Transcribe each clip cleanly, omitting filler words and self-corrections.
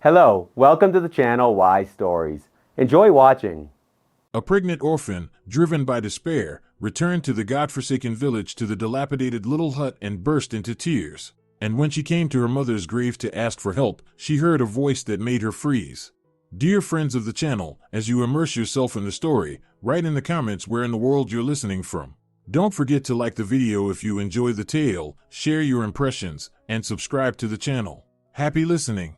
Hello, welcome to the channel Why Stories. Enjoy watching. A pregnant orphan, driven by despair, returned to the godforsaken village to the dilapidated little hut and burst into tears. And when she came to her mother's grave to ask for help, she heard a voice that made her freeze. Dear friends of the channel, as you immerse yourself in the story, write in the comments where in the world you're listening from. Don't forget to like the video if you enjoy the tale, share your impressions, and subscribe to the channel. Happy listening.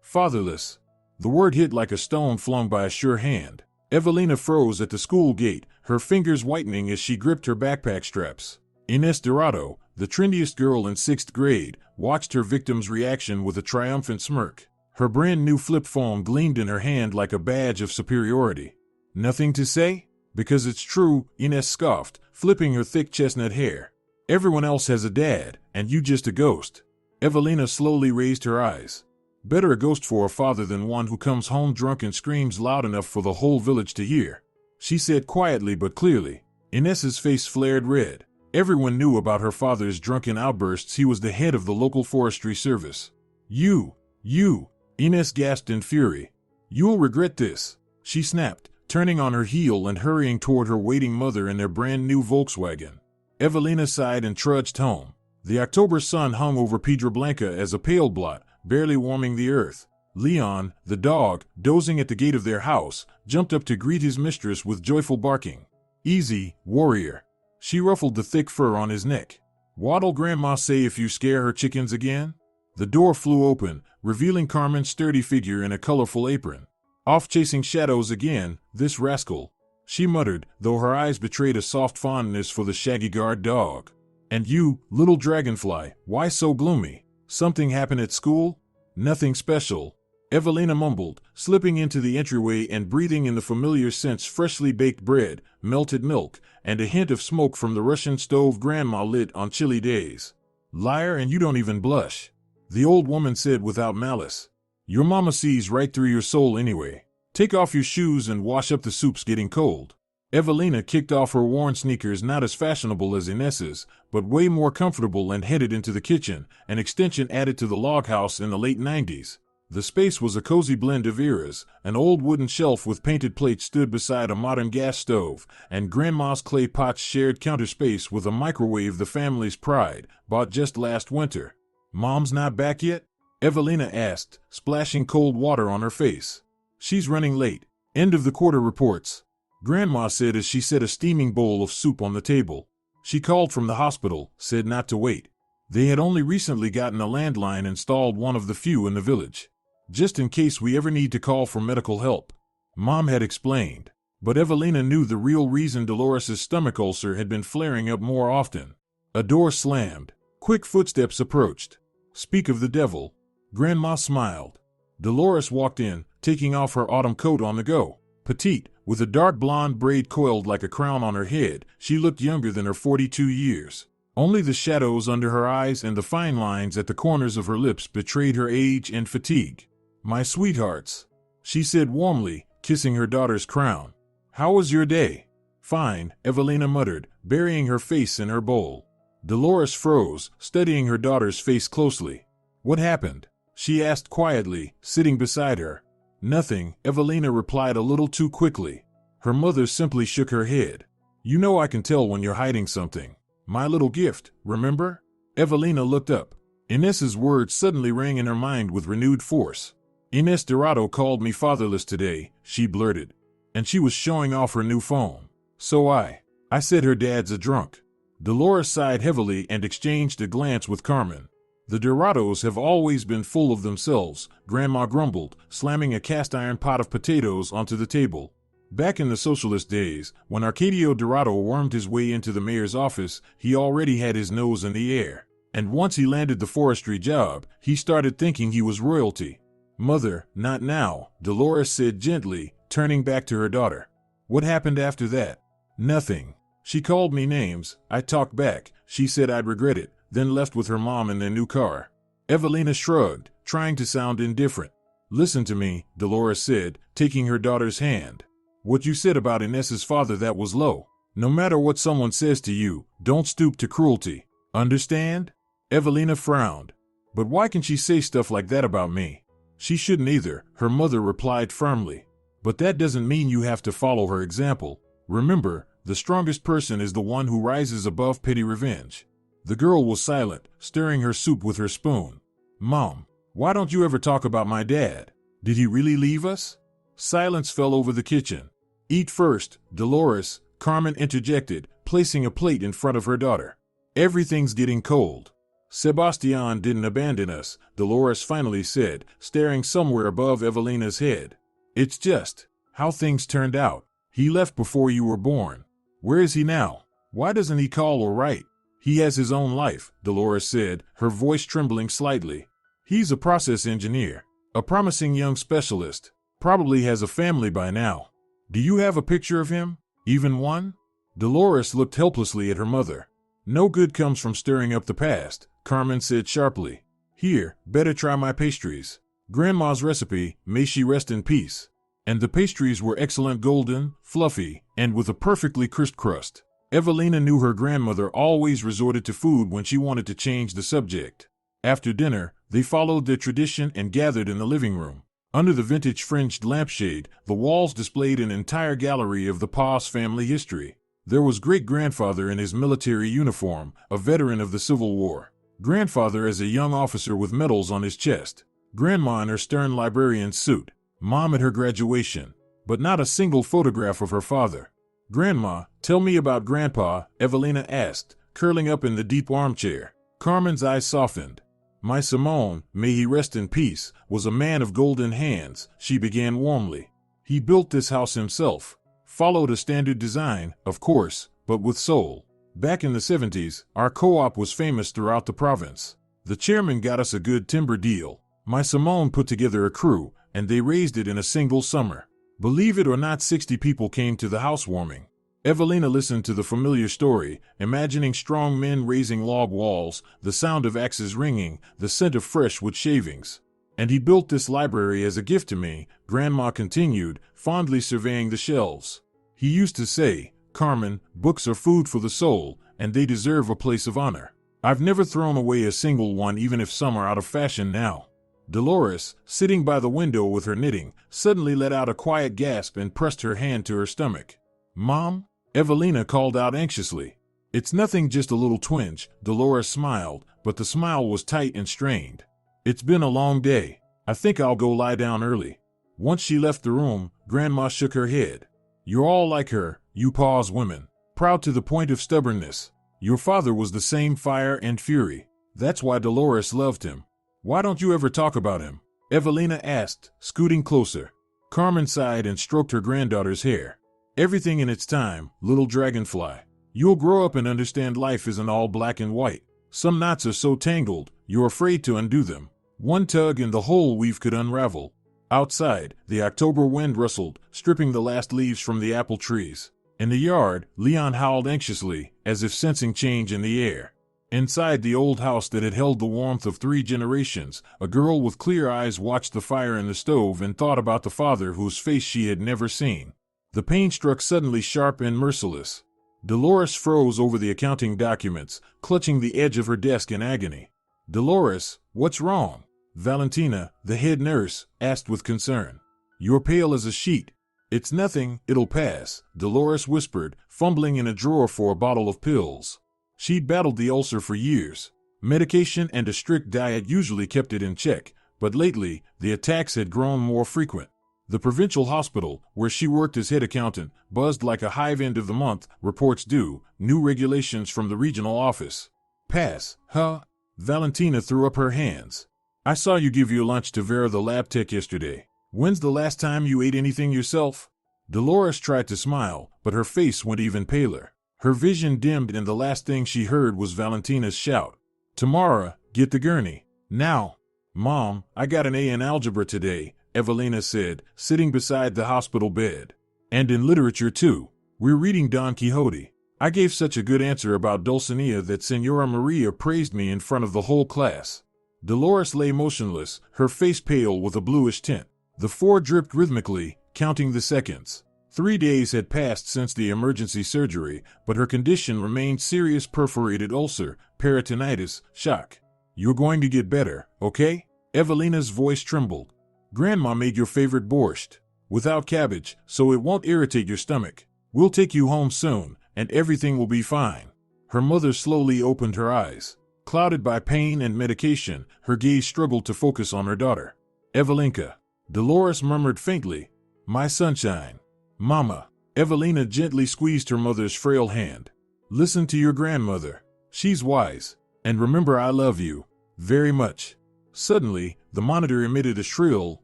Fatherless. The word hit like a stone flung by a sure hand. Evelina froze at the school gate, her fingers whitening as she gripped her backpack straps. Inés Dorado, the trendiest girl in 6th grade, watched her victim's reaction with a triumphant smirk. Her brand new flip phone gleamed in her hand like a badge of superiority. Nothing to say? Because it's true, Inés scoffed, flipping her thick chestnut hair. Everyone else has a dad, and you just a ghost. Evelina slowly raised her eyes. Better a ghost for a father than one who comes home drunk and screams loud enough for the whole village to hear, she said quietly but clearly. Inés's face flared red. Everyone knew about her father's drunken outbursts. He was the head of the local forestry service. You, Inés gasped in fury. You'll regret this, she snapped, turning on her heel and hurrying toward her waiting mother in their brand new Volkswagen. Evelina sighed and trudged home. The October sun hung over Pedro Blanca as a pale blot, barely warming the earth. Leon, the dog, dozing at the gate of their house, jumped up to greet his mistress with joyful barking. Easy, warrior. She ruffled the thick fur on his neck. What'll Grandma say if you scare her chickens again? The door flew open, revealing Carmen's sturdy figure in a colorful apron. Off chasing shadows again, this rascal, she muttered, though her eyes betrayed a soft fondness for the shaggy guard dog. And you, little dragonfly, why so gloomy? Something happened at school? Nothing special, Evelina mumbled, slipping into the entryway and breathing in the familiar scents: freshly baked bread, melted milk, and a hint of smoke from the Russian stove Grandma lit on chilly days. Liar, and you don't even blush, the old woman said without malice. Your mama sees right through your soul anyway. Take off your shoes and wash up, the soup's getting cold. Evelina kicked off her worn sneakers, not as fashionable as Inés's, but way more comfortable, and headed into the kitchen, an extension added to the log house in the late 90s. The space was a cozy blend of eras. An old wooden shelf with painted plates stood beside a modern gas stove, and Grandma's clay pots shared counter space with a microwave, the family's pride, bought just last winter. Mom's not back yet? Evelina asked, splashing cold water on her face. She's running late. End of the quarter reports, Grandma said as she set a steaming bowl of soup on the table. She called from the hospital, said not to wait. They had only recently gotten a landline installed, one of the few in the village. Just in case we ever need to call for medical help, Mom had explained. But Evelina knew the real reason: Dolores' stomach ulcer had been flaring up more often. A door slammed. Quick footsteps approached. Speak of the devil, Grandma smiled. Dolores walked in, taking off her autumn coat on the go. Petite, with a dark blonde braid coiled like a crown on her head, she looked younger than her 42 years. Only the shadows under her eyes and the fine lines at the corners of her lips betrayed her age and fatigue. My sweethearts, she said warmly, kissing her daughter's crown. How was your day? Fine, Evelina muttered, burying her face in her bowl. Dolores froze, studying her daughter's face closely. What happened? She asked quietly, sitting beside her. Nothing, Evelina replied a little too quickly. Her mother simply shook her head. You know I can tell when you're hiding something. My little gift, remember? Evelina looked up. Inés's words suddenly rang in her mind with renewed force. Inés Dorado called me fatherless today, she blurted. And she was showing off her new phone. So I said her dad's a drunk. Dolores sighed heavily and exchanged a glance with Carmen. The Dorados have always been full of themselves, Grandma grumbled, slamming a cast-iron pot of potatoes onto the table. Back in the socialist days, when Arcadio Dorado wormed his way into the mayor's office, he already had his nose in the air. And once he landed the forestry job, he started thinking he was royalty. Mother, not now, Dolores said gently, turning back to her daughter. What happened after that? Nothing. She called me names, I talked back, she said I'd regret it, then left with her mom in their new car. Evelina shrugged, trying to sound indifferent. Listen to me, Dolores said, taking her daughter's hand. What you said about Inés's father, that was low. No matter what someone says to you, don't stoop to cruelty. Understand? Evelina frowned. But why can she say stuff like that about me? She shouldn't either, her mother replied firmly. But that doesn't mean you have to follow her example. Remember, the strongest person is the one who rises above petty revenge. The girl was silent, stirring her soup with her spoon. Mom, why don't you ever talk about my dad? Did he really leave us? Silence fell over the kitchen. Eat first, Dolores, Carmen interjected, placing a plate in front of her daughter. Everything's getting cold. Sebastian didn't abandon us, Dolores finally said, staring somewhere above Evelina's head. It's just how things turned out. He left before you were born. Where is he now? Why doesn't he call or write? He has his own life, Dolores said, her voice trembling slightly. He's a process engineer, a promising young specialist, probably has a family by now. Do you have a picture of him? Even one? Dolores looked helplessly at her mother. No good comes from stirring up the past, Carmen said sharply. Here, better try my pastries. Grandma's recipe, may she rest in peace. And the pastries were excellent, golden, fluffy, and with a perfectly crisp crust. Evelina knew her grandmother always resorted to food when she wanted to change the subject. After dinner, they followed their tradition and gathered in the living room. Under the vintage fringed lampshade, the walls displayed an entire gallery of the Pa's family history. There was great-grandfather in his military uniform, a veteran of the Civil War. Grandfather as a young officer with medals on his chest. Grandma in her stern librarian's suit. Mom at her graduation. But not a single photograph of her father. Grandma, tell me about Grandpa, Evelina asked, curling up in the deep armchair. Carmen's eyes softened. My Simone, may he rest in peace, was a man of golden hands, she began warmly. He built this house himself. Followed a standard design, of course, but with soul. Back in the 70s, our co-op was famous throughout the province. The chairman got us a good timber deal. My Simone put together a crew, and they raised it in a single summer. Believe it or not, 60 people came to the housewarming. Evelina listened to the familiar story, imagining strong men raising log walls, the sound of axes ringing, the scent of fresh wood shavings. And he built this library as a gift to me, Grandma continued, fondly surveying the shelves. He used to say, Carmen, books are food for the soul, and they deserve a place of honor. I've never thrown away a single one, even if some are out of fashion now. Dolores, sitting by the window with her knitting, suddenly let out a quiet gasp and pressed her hand to her stomach. Mom? Evelina called out anxiously. It's nothing, just a little twinge, Dolores smiled, but the smile was tight and strained. It's been a long day. I think I'll go lie down early. Once she left the room, Grandma shook her head. You're all like her, you Pa's women, proud to the point of stubbornness. Your father was the same fire and fury. That's why Dolores loved him. Why don't you ever talk about him? Evelina asked, scooting closer. Carmen sighed and stroked her granddaughter's hair. Everything in its time, little dragonfly. You'll grow up and understand life isn't all black and white. Some knots are so tangled, you're afraid to undo them. One tug and the whole weave could unravel. Outside, the October wind rustled, stripping the last leaves from the apple trees. In the yard, Leon howled anxiously, as if sensing change in the air. Inside the old house that had held the warmth of 3 generations, a girl with clear eyes watched the fire in the stove and thought about the father whose face she had never seen. The pain struck suddenly, sharp and merciless. Dolores froze over the accounting documents, clutching the edge of her desk in agony. Dolores, what's wrong? Valentina, the head nurse, asked with concern. You're pale as a sheet. It's nothing, it'll pass, Dolores whispered, fumbling in a drawer for a bottle of pills. She'd battled the ulcer for years. Medication and a strict diet usually kept it in check, but lately, the attacks had grown more frequent. The provincial hospital, where she worked as head accountant, buzzed like a hive. End of the month, reports due, new regulations from the regional office. Pass, huh? Valentina threw up her hands. I saw you give your lunch to Vera the lab tech yesterday. When's the last time you ate anything yourself? Dolores tried to smile, but her face went even paler. Her vision dimmed and the last thing she heard was Valentina's shout. Tamara, get the gurney. Now. Mom, I got an A in algebra today, Evelina said, sitting beside the hospital bed. And in literature too. We're reading Don Quixote. I gave such a good answer about Dulcinea that Senora Maria praised me in front of the whole class. Dolores lay motionless, her face pale with a bluish tint. The 4 dripped rhythmically, counting the seconds. 3 days had passed since the emergency surgery, but her condition remained serious: perforated ulcer, peritonitis, shock. You're going to get better, okay? Evelina's voice trembled. Grandma made your favorite borscht, without cabbage, so it won't irritate your stomach. We'll take you home soon, and everything will be fine. Her mother slowly opened her eyes. Clouded by pain and medication, her gaze struggled to focus on her daughter. Evelinka. Dolores murmured faintly, "My sunshine." "Mama." Evelina gently squeezed her mother's frail hand. "Listen to your grandmother. She's wise. And remember, I love you. Very much." Suddenly, the monitor emitted a shrill,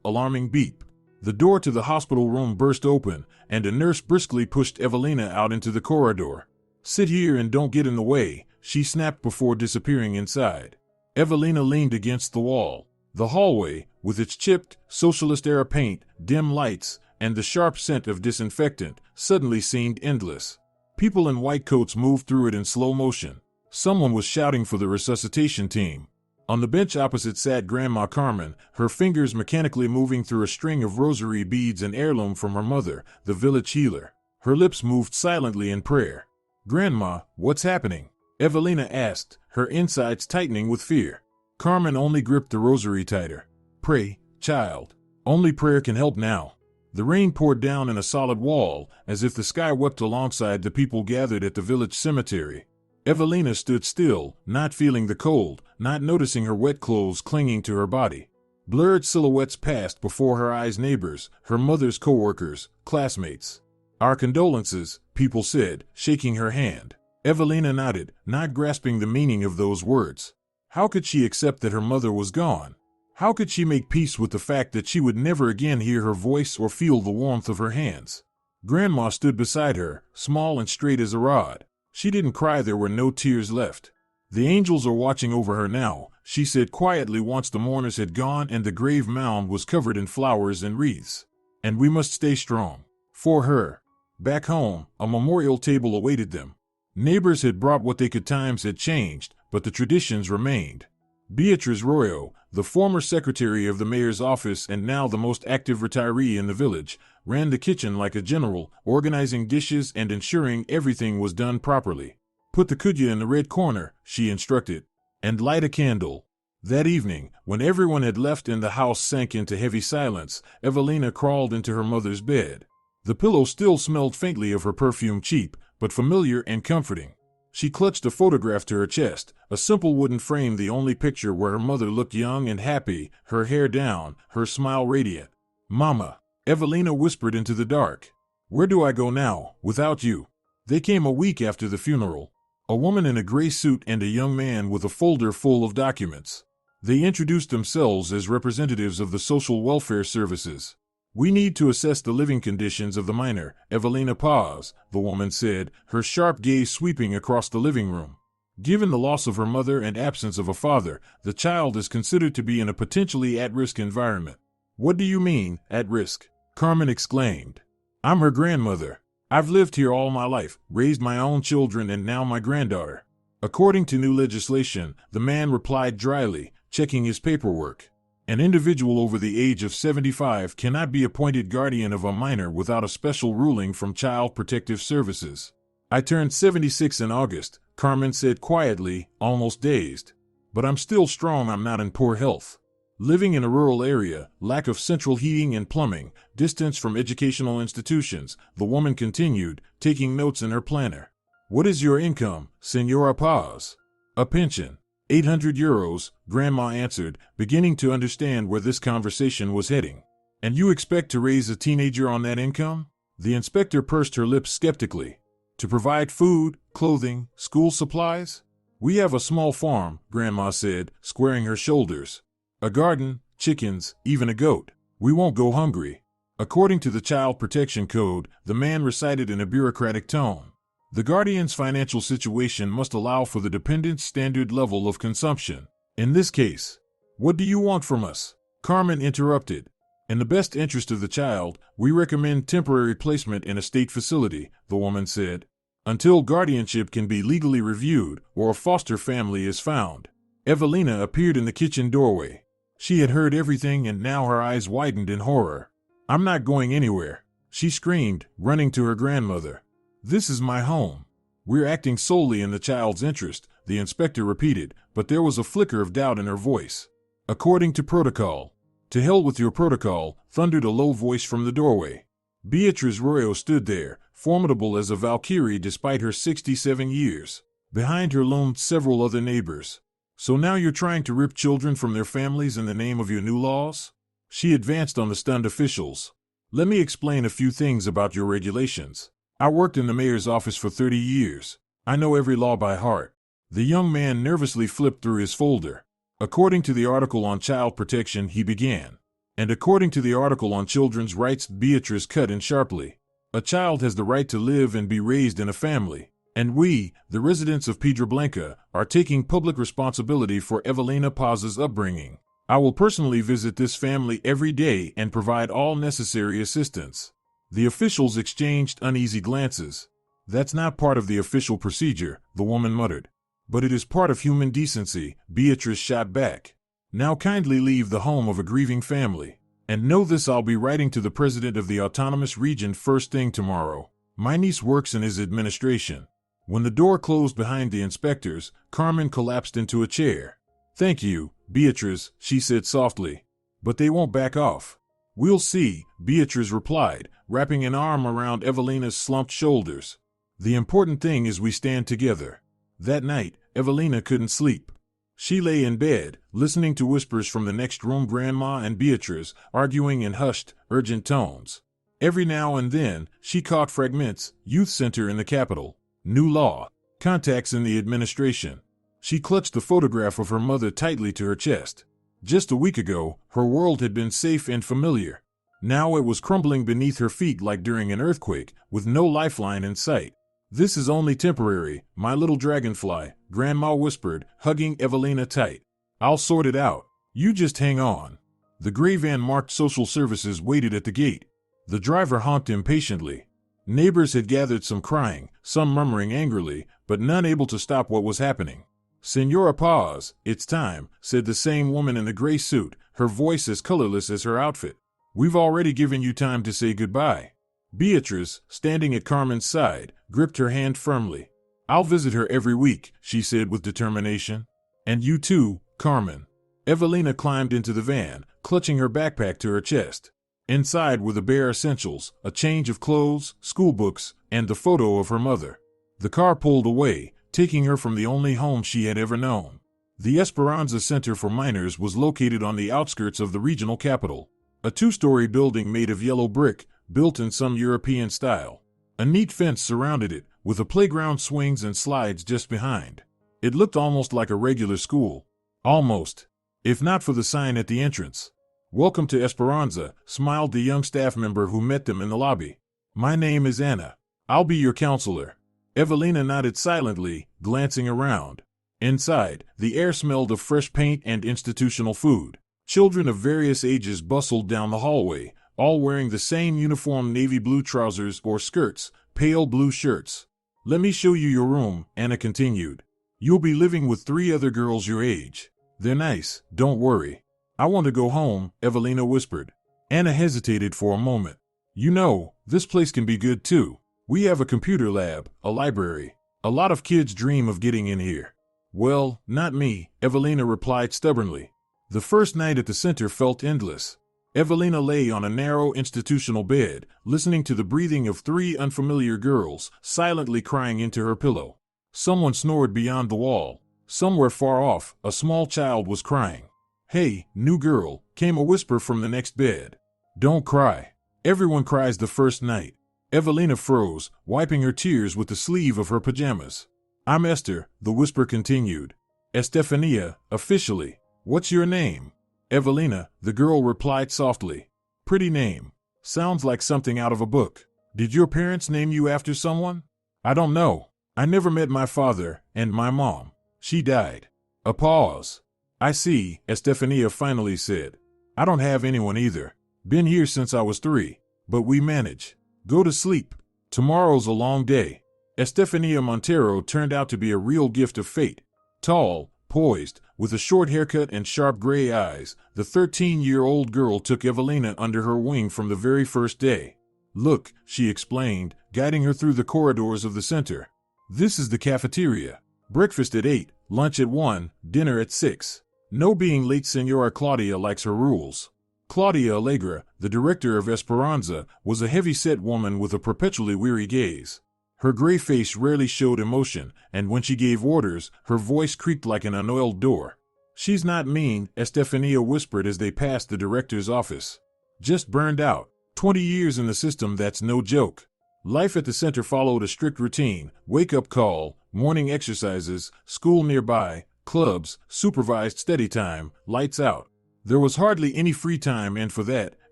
alarming beep. The door to the hospital room burst open, and a nurse briskly pushed Evelina out into the corridor. "Sit here and don't get in the way," she snapped before disappearing inside. Evelina leaned against the wall. The hallway, with its chipped, socialist-era paint, dim lights, and the sharp scent of disinfectant, suddenly seemed endless. People in white coats moved through it in slow motion. Someone was shouting for the resuscitation team. On the bench opposite sat Grandma Carmen, her fingers mechanically moving through a string of rosary beads and heirloom from her mother, the village healer. Her lips moved silently in prayer. "Grandma, what's happening?" Evelina asked, her insides tightening with fear. Carmen only gripped the rosary tighter. "Pray, child. Only prayer can help now." The rain poured down in a solid wall, as if the sky wept alongside the people gathered at the village cemetery. Evelina stood still, not feeling the cold, not noticing her wet clothes clinging to her body. Blurred silhouettes passed before her eyes: neighbors, her mother's co-workers, classmates. "Our condolences," people said, shaking her hand. Evelina nodded, not grasping the meaning of those words. How could she accept that her mother was gone? How could she make peace with the fact that she would never again hear her voice or feel the warmth of her hands? Grandma stood beside her, small and straight as a rod. She didn't cry, there were no tears left. "The angels are watching over her now," she said quietly once the mourners had gone and the grave mound was covered in flowers and wreaths. "And we must stay strong. For her." Back home, a memorial table awaited them. Neighbors had brought what they could. Times had changed, but the traditions remained. Beatriz Royo, the former secretary of the mayor's office and now the most active retiree in the village, ran the kitchen like a general, organizing dishes and ensuring everything was done properly. "Put the kudya in the red corner," she instructed, "and light a candle." That evening, when everyone had left and the house sank into heavy silence, Evelina crawled into her mother's bed. The pillow still smelled faintly of her perfume, cheap, but familiar and comforting. She clutched a photograph to her chest, a simple wooden frame, the only picture where her mother looked young and happy, her hair down, her smile radiant. "Mama," Evelina whispered into the dark. "Where do I go now, without you?" They came a week after the funeral. A woman in a gray suit and a young man with a folder full of documents. They introduced themselves as representatives of the social welfare services. "We need to assess the living conditions of the minor." Evelina paused, the woman said, her sharp gaze sweeping across the living room. "Given the loss of her mother and absence of a father, the child is considered to be in a potentially at-risk environment." "What do you mean, at risk?" Carmen exclaimed. "I'm her grandmother. I've lived here all my life, raised my own children and now my granddaughter." "According to new legislation," the man replied dryly, checking his paperwork, "an individual over the age of 75 cannot be appointed guardian of a minor without a special ruling from Child Protective Services." "I turned 76 in August," Carmen said quietly, almost dazed. "But I'm still strong. I'm not in poor health." Living in a rural area, lack of central heating and plumbing, distance from educational institutions, the woman continued, taking notes in her planner. "What is your income, Senora Paz?" "A pension. 800 euros, Grandma answered, beginning to understand where this conversation was heading. "And you expect to raise a teenager on that income?" The inspector pursed her lips skeptically. "To provide food, clothing, school supplies?" "We have a small farm," Grandma said, squaring her shoulders. "A garden, chickens, even a goat. We won't go hungry." According to the Child Protection Code, the man recited in a bureaucratic tone. "The guardian's financial situation must allow for the dependent's standard level of consumption. In this case." "What do you want from us?" Carmen interrupted. "In the best interest of the child, we recommend temporary placement in a state facility," the woman said, "until guardianship can be legally reviewed or a foster family is found." Evelina appeared in the kitchen doorway. She had heard everything and now her eyes widened in horror. "I'm not going anywhere," she screamed, running to her grandmother. "This is my home." "We're acting solely in the child's interest," the inspector repeated, but there was a flicker of doubt in her voice. "According to protocol." To hell with your protocol, thundered a low voice from the doorway. Beatriz Royo stood there, formidable as a Valkyrie despite her 67 years. Behind her loomed several other neighbors. So now you're trying to rip children from their families in the name of your new laws? She advanced on the stunned officials. Let me explain a few things about your regulations. I worked in the mayor's office for 30 years. I know every law by heart. The young man nervously flipped through his folder. According to the article on child protection, he began. And according to the article on children's rights, Beatrice cut in sharply. A child has the right to live and be raised in a family. And we, the residents of Pedro Blanca, are taking public responsibility for Evelina Paz's upbringing. I will personally visit this family every day and provide all necessary assistance. The officials exchanged uneasy glances. That's not part of the official procedure, the woman muttered. But it is part of human decency, Beatrice shot back. Now kindly leave the home of a grieving family. And know this, I'll be writing to the president of the autonomous region first thing tomorrow. My niece works in his administration. When the door closed behind the inspectors, Carmen collapsed into a chair. Thank you, Beatrice, she said softly. But they won't back off. We'll see, Beatrice replied, wrapping an arm around Evelina's slumped shoulders. The important thing is we stand together. That night, Evelina couldn't sleep. She lay in bed, listening to whispers from the next room, Grandma and Beatrice arguing in hushed, urgent tones. Every now and then, she caught fragments: youth center in the capital, new law, contacts in the administration. She clutched the photograph of her mother tightly to her chest. Just a week ago, her world had been safe and familiar. Now it was crumbling beneath her feet like during an earthquake, with no lifeline in sight. This is only temporary, my little dragonfly, Grandma whispered, hugging Evelina tight. I'll sort it out. You just hang on. The gray van marked social services waited at the gate. The driver honked impatiently. Neighbors had gathered, some crying, some murmuring angrily, but none able to stop what was happening. Senora Paz, it's time, said the same woman in the gray suit, her voice as colorless as her outfit. We've already given you time to say goodbye. Beatrice, standing at Carmen's side, gripped her hand firmly. I'll visit her every week, she said with determination. And you too, Carmen. Evelina climbed into the van, clutching her backpack to her chest. Inside were the bare essentials, a change of clothes, school books, and the photo of her mother. The car pulled away, taking her from the only home she had ever known. The Esperanza Center for Minors was located on the outskirts of the regional capital. A two-story building made of yellow brick, built in some European style. A neat fence surrounded it, with a playground, swings and slides just behind. It looked almost like a regular school. Almost. If not for the sign at the entrance. Welcome to Esperanza, smiled the young staff member who met them in the lobby. My name is Anna. I'll be your counselor. Evelina nodded silently, glancing around. Inside, the air smelled of fresh paint and institutional food. Children of various ages bustled down the hallway, all wearing the same uniform: navy blue trousers or skirts, pale blue shirts. Let me show you your room, Anna continued. You'll be living with 3 other girls your age. They're nice, don't worry. I want to go home, Evelina whispered. Anna hesitated for a moment. You know, this place can be good too. We have a computer lab, a library. A lot of kids dream of getting in here. Well, not me, Evelina replied stubbornly. The first night at the center felt endless. Evelina lay on a narrow institutional bed, listening to the breathing of 3 unfamiliar girls, silently crying into her pillow. Someone snored beyond the wall. Somewhere far off, a small child was crying. Hey, new girl, came a whisper from the next bed. Don't cry. Everyone cries the first night. Evelina froze, wiping her tears with the sleeve of her pajamas. I'm Esther, the whisper continued. Estefania, officially. What's your name? Evelina, the girl replied softly. Pretty name. Sounds like something out of a book. Did your parents name you after someone? I don't know. I never met my father, and my mom. She died. A pause. I see, Estefania finally said. I don't have anyone either. Been here since I was 3. But we manage. Go to sleep. Tomorrow's a long day. Estefania Montero turned out to be a real gift of fate. Tall, poised, with a short haircut and sharp gray eyes, the 13-year-old girl took Evelina under her wing from the very first day. Look, she explained, guiding her through the corridors of the center. This is the cafeteria. Breakfast at 8, lunch at 1, dinner at 6. No being late. Senora Claudia likes her rules. Claudia Allegra, the director of Esperanza, was a heavy-set woman with a perpetually weary gaze. Her gray face rarely showed emotion, and when she gave orders, her voice creaked like an unoiled door. "She's not mean," Estefania whispered as they passed the director's office. "Just burned out. 20 years in the system, that's no joke." Life at the center followed a strict routine: wake-up call, morning exercises, school nearby, clubs, supervised study time, lights out. There was hardly any free time, and for that,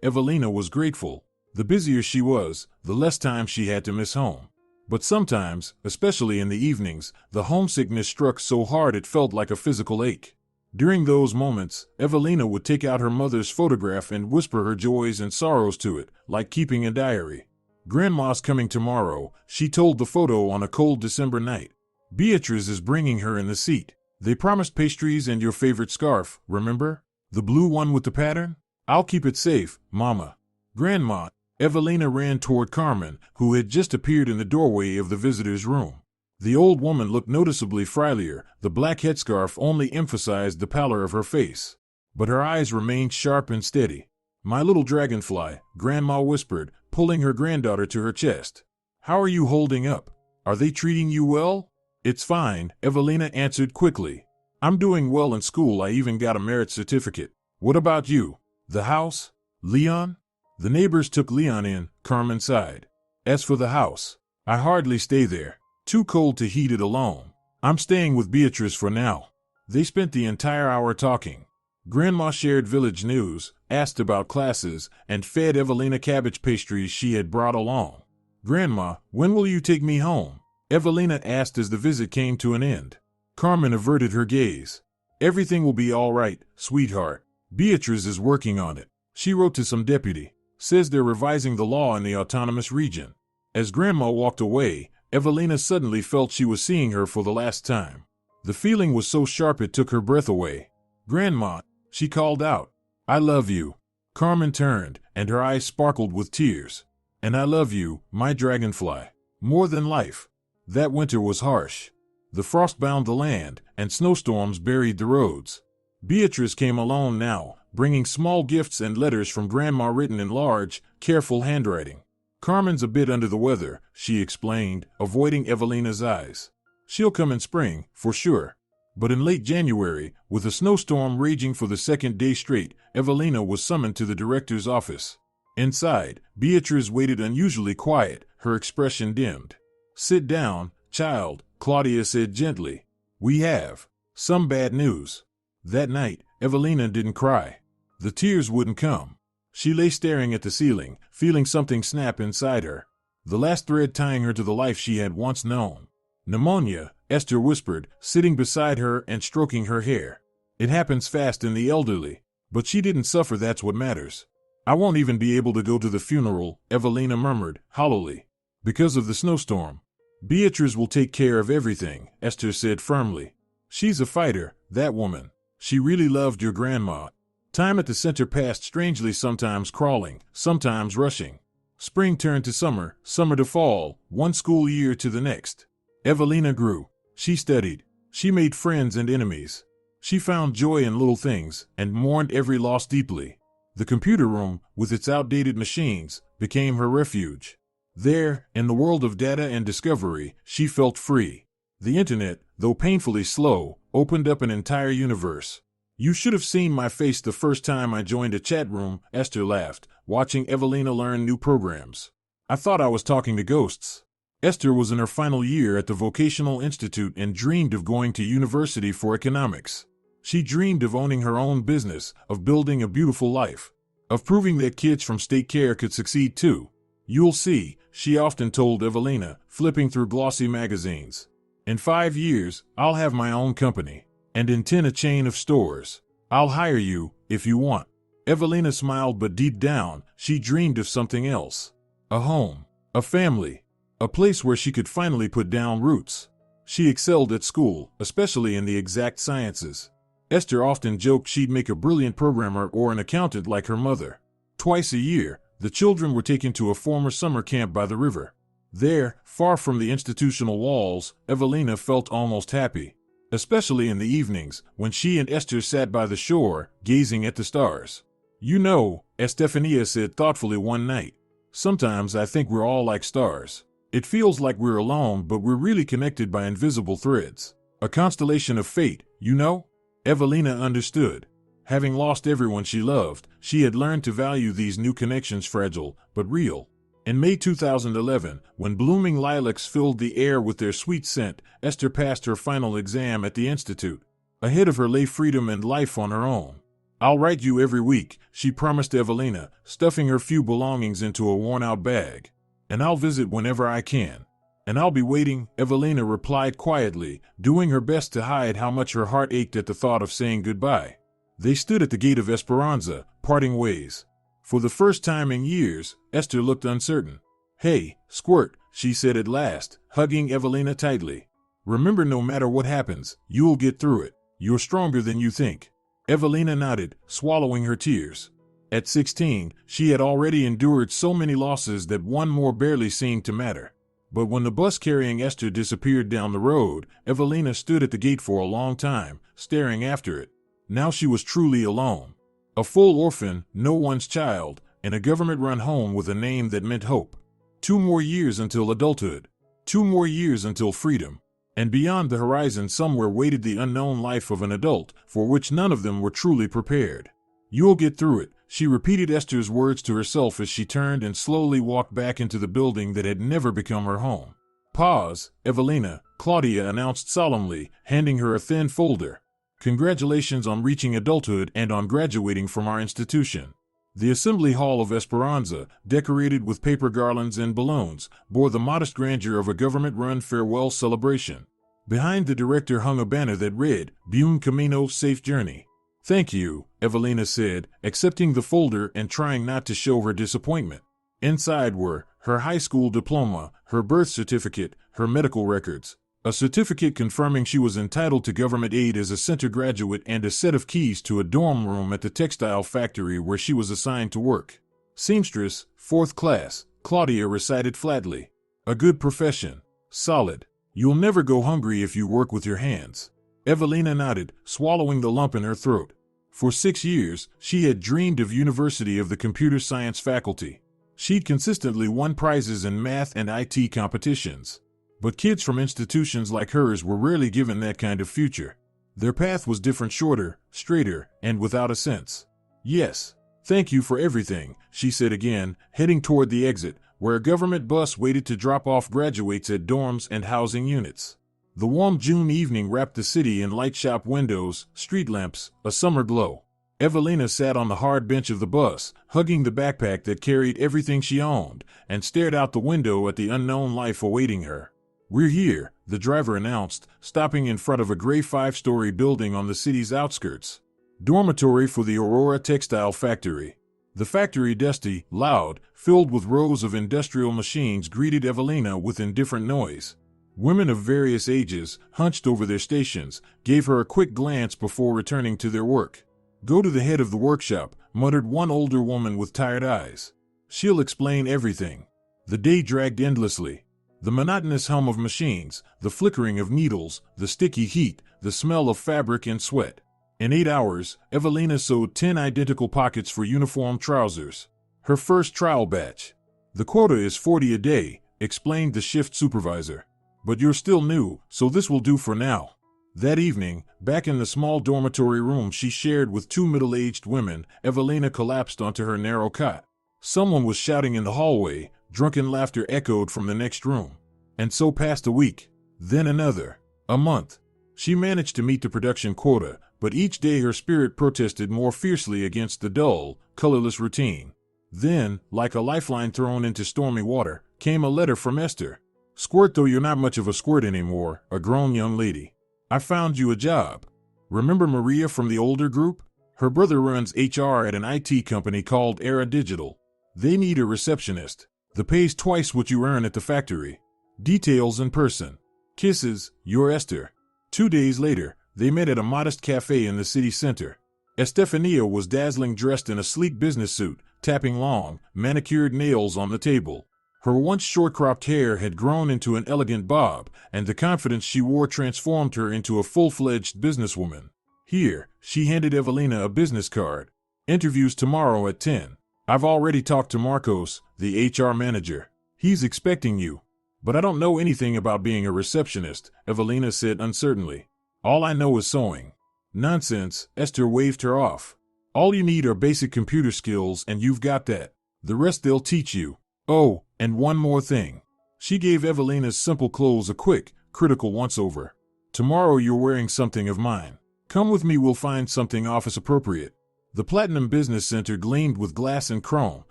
Evelina was grateful. The busier she was, the less time she had to miss home. But sometimes, especially in the evenings, the homesickness struck so hard it felt like a physical ache. During those moments, Evelina would take out her mother's photograph and whisper her joys and sorrows to it, like keeping a diary. "Grandma's coming tomorrow," she told the photo on a cold December night. "Beatrice is bringing her in the seat. They promised pastries and your favorite scarf, remember? The blue one with the pattern? I'll keep it safe, Mama." "Grandma." Evelina ran toward Carmen, who had just appeared in the doorway of the visitor's room. The old woman looked noticeably frilier. The black headscarf only emphasized the pallor of her face. But her eyes remained sharp and steady. "My little dragonfly," Grandma whispered, pulling her granddaughter to her chest. "How are you holding up? Are they treating you well?" "It's fine," Evelina answered quickly. "I'm doing well in school. I even got a merit certificate. What about you? The house? Leon?" "The neighbors took Leon in," Carmen sighed. "As for the house, I hardly stay there. Too cold to heat it alone. I'm staying with Beatrice for now." They spent the entire hour talking. Grandma shared village news, asked about classes, and fed Evelina cabbage pastries she had brought along. "Grandma, when will you take me home?" Evelina asked as the visit came to an end. Carmen averted her gaze. "Everything will be all right, sweetheart. Beatrice is working on it. She wrote to some deputy. Says they're revising the law in the autonomous region." As Grandma walked away, Evelina suddenly felt she was seeing her for the last time. The feeling was so sharp it took her breath away. "Grandma," she called out. "I love you." Carmen turned, and her eyes sparkled with tears. "And I love you, my dragonfly, more than life." That winter was harsh. The frost bound the land, and snowstorms buried the roads. Beatrice came alone now, bringing small gifts and letters from Grandma written in large, careful handwriting. "Carmen's a bit under the weather," she explained, avoiding Evelina's eyes. "She'll come in spring, for sure." But in late January, with a snowstorm raging for the second day straight, Evelina was summoned to the director's office. Inside, Beatrice waited unusually quiet, her expression dimmed. "Sit down, child," Claudia said gently. "We have some bad news." That night, Evelina didn't cry. The tears wouldn't come. She lay staring at the ceiling, feeling something snap inside her. The last thread tying her to the life she had once known. "Pneumonia," Esther whispered, sitting beside her and stroking her hair. "It happens fast in the elderly. But she didn't suffer, that's what matters." "I won't even be able to go to the funeral," Evelina murmured, hollowly. "Because of the snowstorm." "Beatrice will take care of everything," Esther said firmly. "She's a fighter, that woman. She really loved your grandma." Time at the center passed strangely, sometimes crawling, sometimes rushing. Spring turned to summer, summer to fall, one school year to the next. Evelina grew. She studied. She made friends and enemies. She found joy in little things, and mourned every loss deeply. The computer room, with its outdated machines, became her refuge. There, in the world of data and discovery, she felt free. The internet, though painfully slow, opened up an entire universe. "You should have seen my face the first time I joined a chat room," Esther laughed, watching Evelina learn new programs. "I thought I was talking to ghosts." Esther was in her final year at the Vocational Institute and dreamed of going to university for economics. She dreamed of owning her own business, of building a beautiful life, of proving that kids from state care could succeed too. "You'll see," she often told Evelina, flipping through glossy magazines. "In 5 years, I'll have my own company. And in 10 a chain of stores. I'll hire you, if you want." Evelina smiled, but deep down, she dreamed of something else. A home. A family. A place where she could finally put down roots. She excelled at school, especially in the exact sciences. Esther often joked she'd make a brilliant programmer or an accountant like her mother. Twice a year, the children were taken to a former summer camp by the river. There, far from the institutional walls, Evelina felt almost happy. Especially in the evenings, when she and Esther sat by the shore, gazing at the stars. You know, Estefania said thoughtfully one night, sometimes I think we're all like stars. It feels like we're alone, but we're really connected by invisible threads. A constellation of fate, you know? Evelina understood. Having lost everyone she loved, she had learned to value these new connections, fragile but real. In May 2011, when blooming lilacs filled the air with their sweet scent, Esther passed her final exam at the Institute. Ahead of her lay freedom and life on her own. I'll write you every week, she promised Evelina, stuffing her few belongings into a worn-out bag. And I'll visit whenever I can. And I'll be waiting, Evelina replied quietly, doing her best to hide how much her heart ached at the thought of saying goodbye. They stood at the gate of Esperanza, parting ways. For the first time in years, Esther looked uncertain. Hey, Squirt, she said at last, hugging Evelina tightly. Remember, no matter what happens, you'll get through it. You're stronger than you think. Evelina nodded, swallowing her tears. At 16, she had already endured so many losses that one more barely seemed to matter. But when the bus carrying Esther disappeared down the road, Evelina stood at the gate for a long time, staring after it. Now she was truly alone. A full orphan, no one's child, in a government-run home with a name that meant hope. 2 more years until adulthood. 2 more years until freedom. And beyond the horizon somewhere waited the unknown life of an adult, for which none of them were truly prepared. You'll get through it, she repeated Esther's words to herself as she turned and slowly walked back into the building that had never become her home. Pause, Evelina, Claudia announced solemnly, handing her a thin folder. Congratulations on reaching adulthood and on graduating from our institution. The Assembly Hall of Esperanza, decorated with paper garlands and balloons, bore the modest grandeur of a government-run farewell celebration. Behind the director hung a banner that read, Buen Camino, Safe Journey. Thank you, Evelina said, accepting the folder and trying not to show her disappointment. Inside were her high school diploma, her birth certificate, her medical records, a certificate confirming she was entitled to government aid as a center graduate, and a set of keys to a dorm room at the textile factory where she was assigned to work. Seamstress, 4th class, Claudia recited flatly. A good profession. Solid. You'll never go hungry if you work with your hands. Evelina nodded, swallowing the lump in her throat. For 6 years, she had dreamed of University of the Computer Science faculty. She'd consistently won prizes in math and IT competitions. But kids from institutions like hers were rarely given that kind of future. Their path was different, shorter, straighter, and without a sense. Yes, thank you for everything, she said again, heading toward the exit, where a government bus waited to drop off graduates at dorms and housing units. The warm June evening wrapped the city in light shop windows, street lamps, a summer glow. Evelina sat on the hard bench of the bus, hugging the backpack that carried everything she owned, and stared out the window at the unknown life awaiting her. We're here, the driver announced, stopping in front of a gray 5-story building on the city's outskirts. Dormitory for the Aurora Textile Factory. The factory, dusty, loud, filled with rows of industrial machines, greeted Evelina with indifferent noise. Women of various ages, hunched over their stations, gave her a quick glance before returning to their work. Go to the head of the workshop, muttered one older woman with tired eyes. She'll explain everything. The day dragged endlessly. The monotonous hum of machines, the flickering of needles, the sticky heat, the smell of fabric and sweat. In 8 hours, Evelina sewed 10 identical pockets for uniform trousers. Her first trial batch. The quota is 40 a day, explained the shift supervisor. But you're still new, so this will do for now. That evening, back in the small dormitory room she shared with 2 middle-aged women, Evelina collapsed onto her narrow cot. Someone was shouting in the hallway, drunken laughter echoed from the next room. And so passed a week, then another, a month. She managed to meet the production quota, but each day her spirit protested more fiercely against the dull, colorless routine. Then, like a lifeline thrown into stormy water, came a letter from Esther. Squirt, though you're not much of a squirt anymore, a grown young lady. I found you a job. Remember Maria from the older group? Her brother runs HR at an IT company called Era Digital. They need a receptionist. The pay's twice what you earn at the factory. Details in person. Kisses, your Esther. 2 days later, they met at a modest cafe in the city center. Estefania was dazzling, dressed in a sleek business suit, tapping long, manicured nails on the table. Her once short-cropped hair had grown into an elegant bob, and the confidence she wore transformed her into a full-fledged businesswoman. Here, she handed Evelina a business card. Interviews tomorrow at 10. I've already talked to Marcos, the HR manager. He's expecting you. But I don't know anything about being a receptionist, Evelina said uncertainly. All I know is sewing. Nonsense, Esther waved her off. All you need are basic computer skills and you've got that. The rest they'll teach you. Oh, and one more thing. She gave Evelina's simple clothes a quick, critical once-over. Tomorrow you're wearing something of mine. Come with me, we'll find something office appropriate. The Platinum Business Center gleamed with glass and chrome,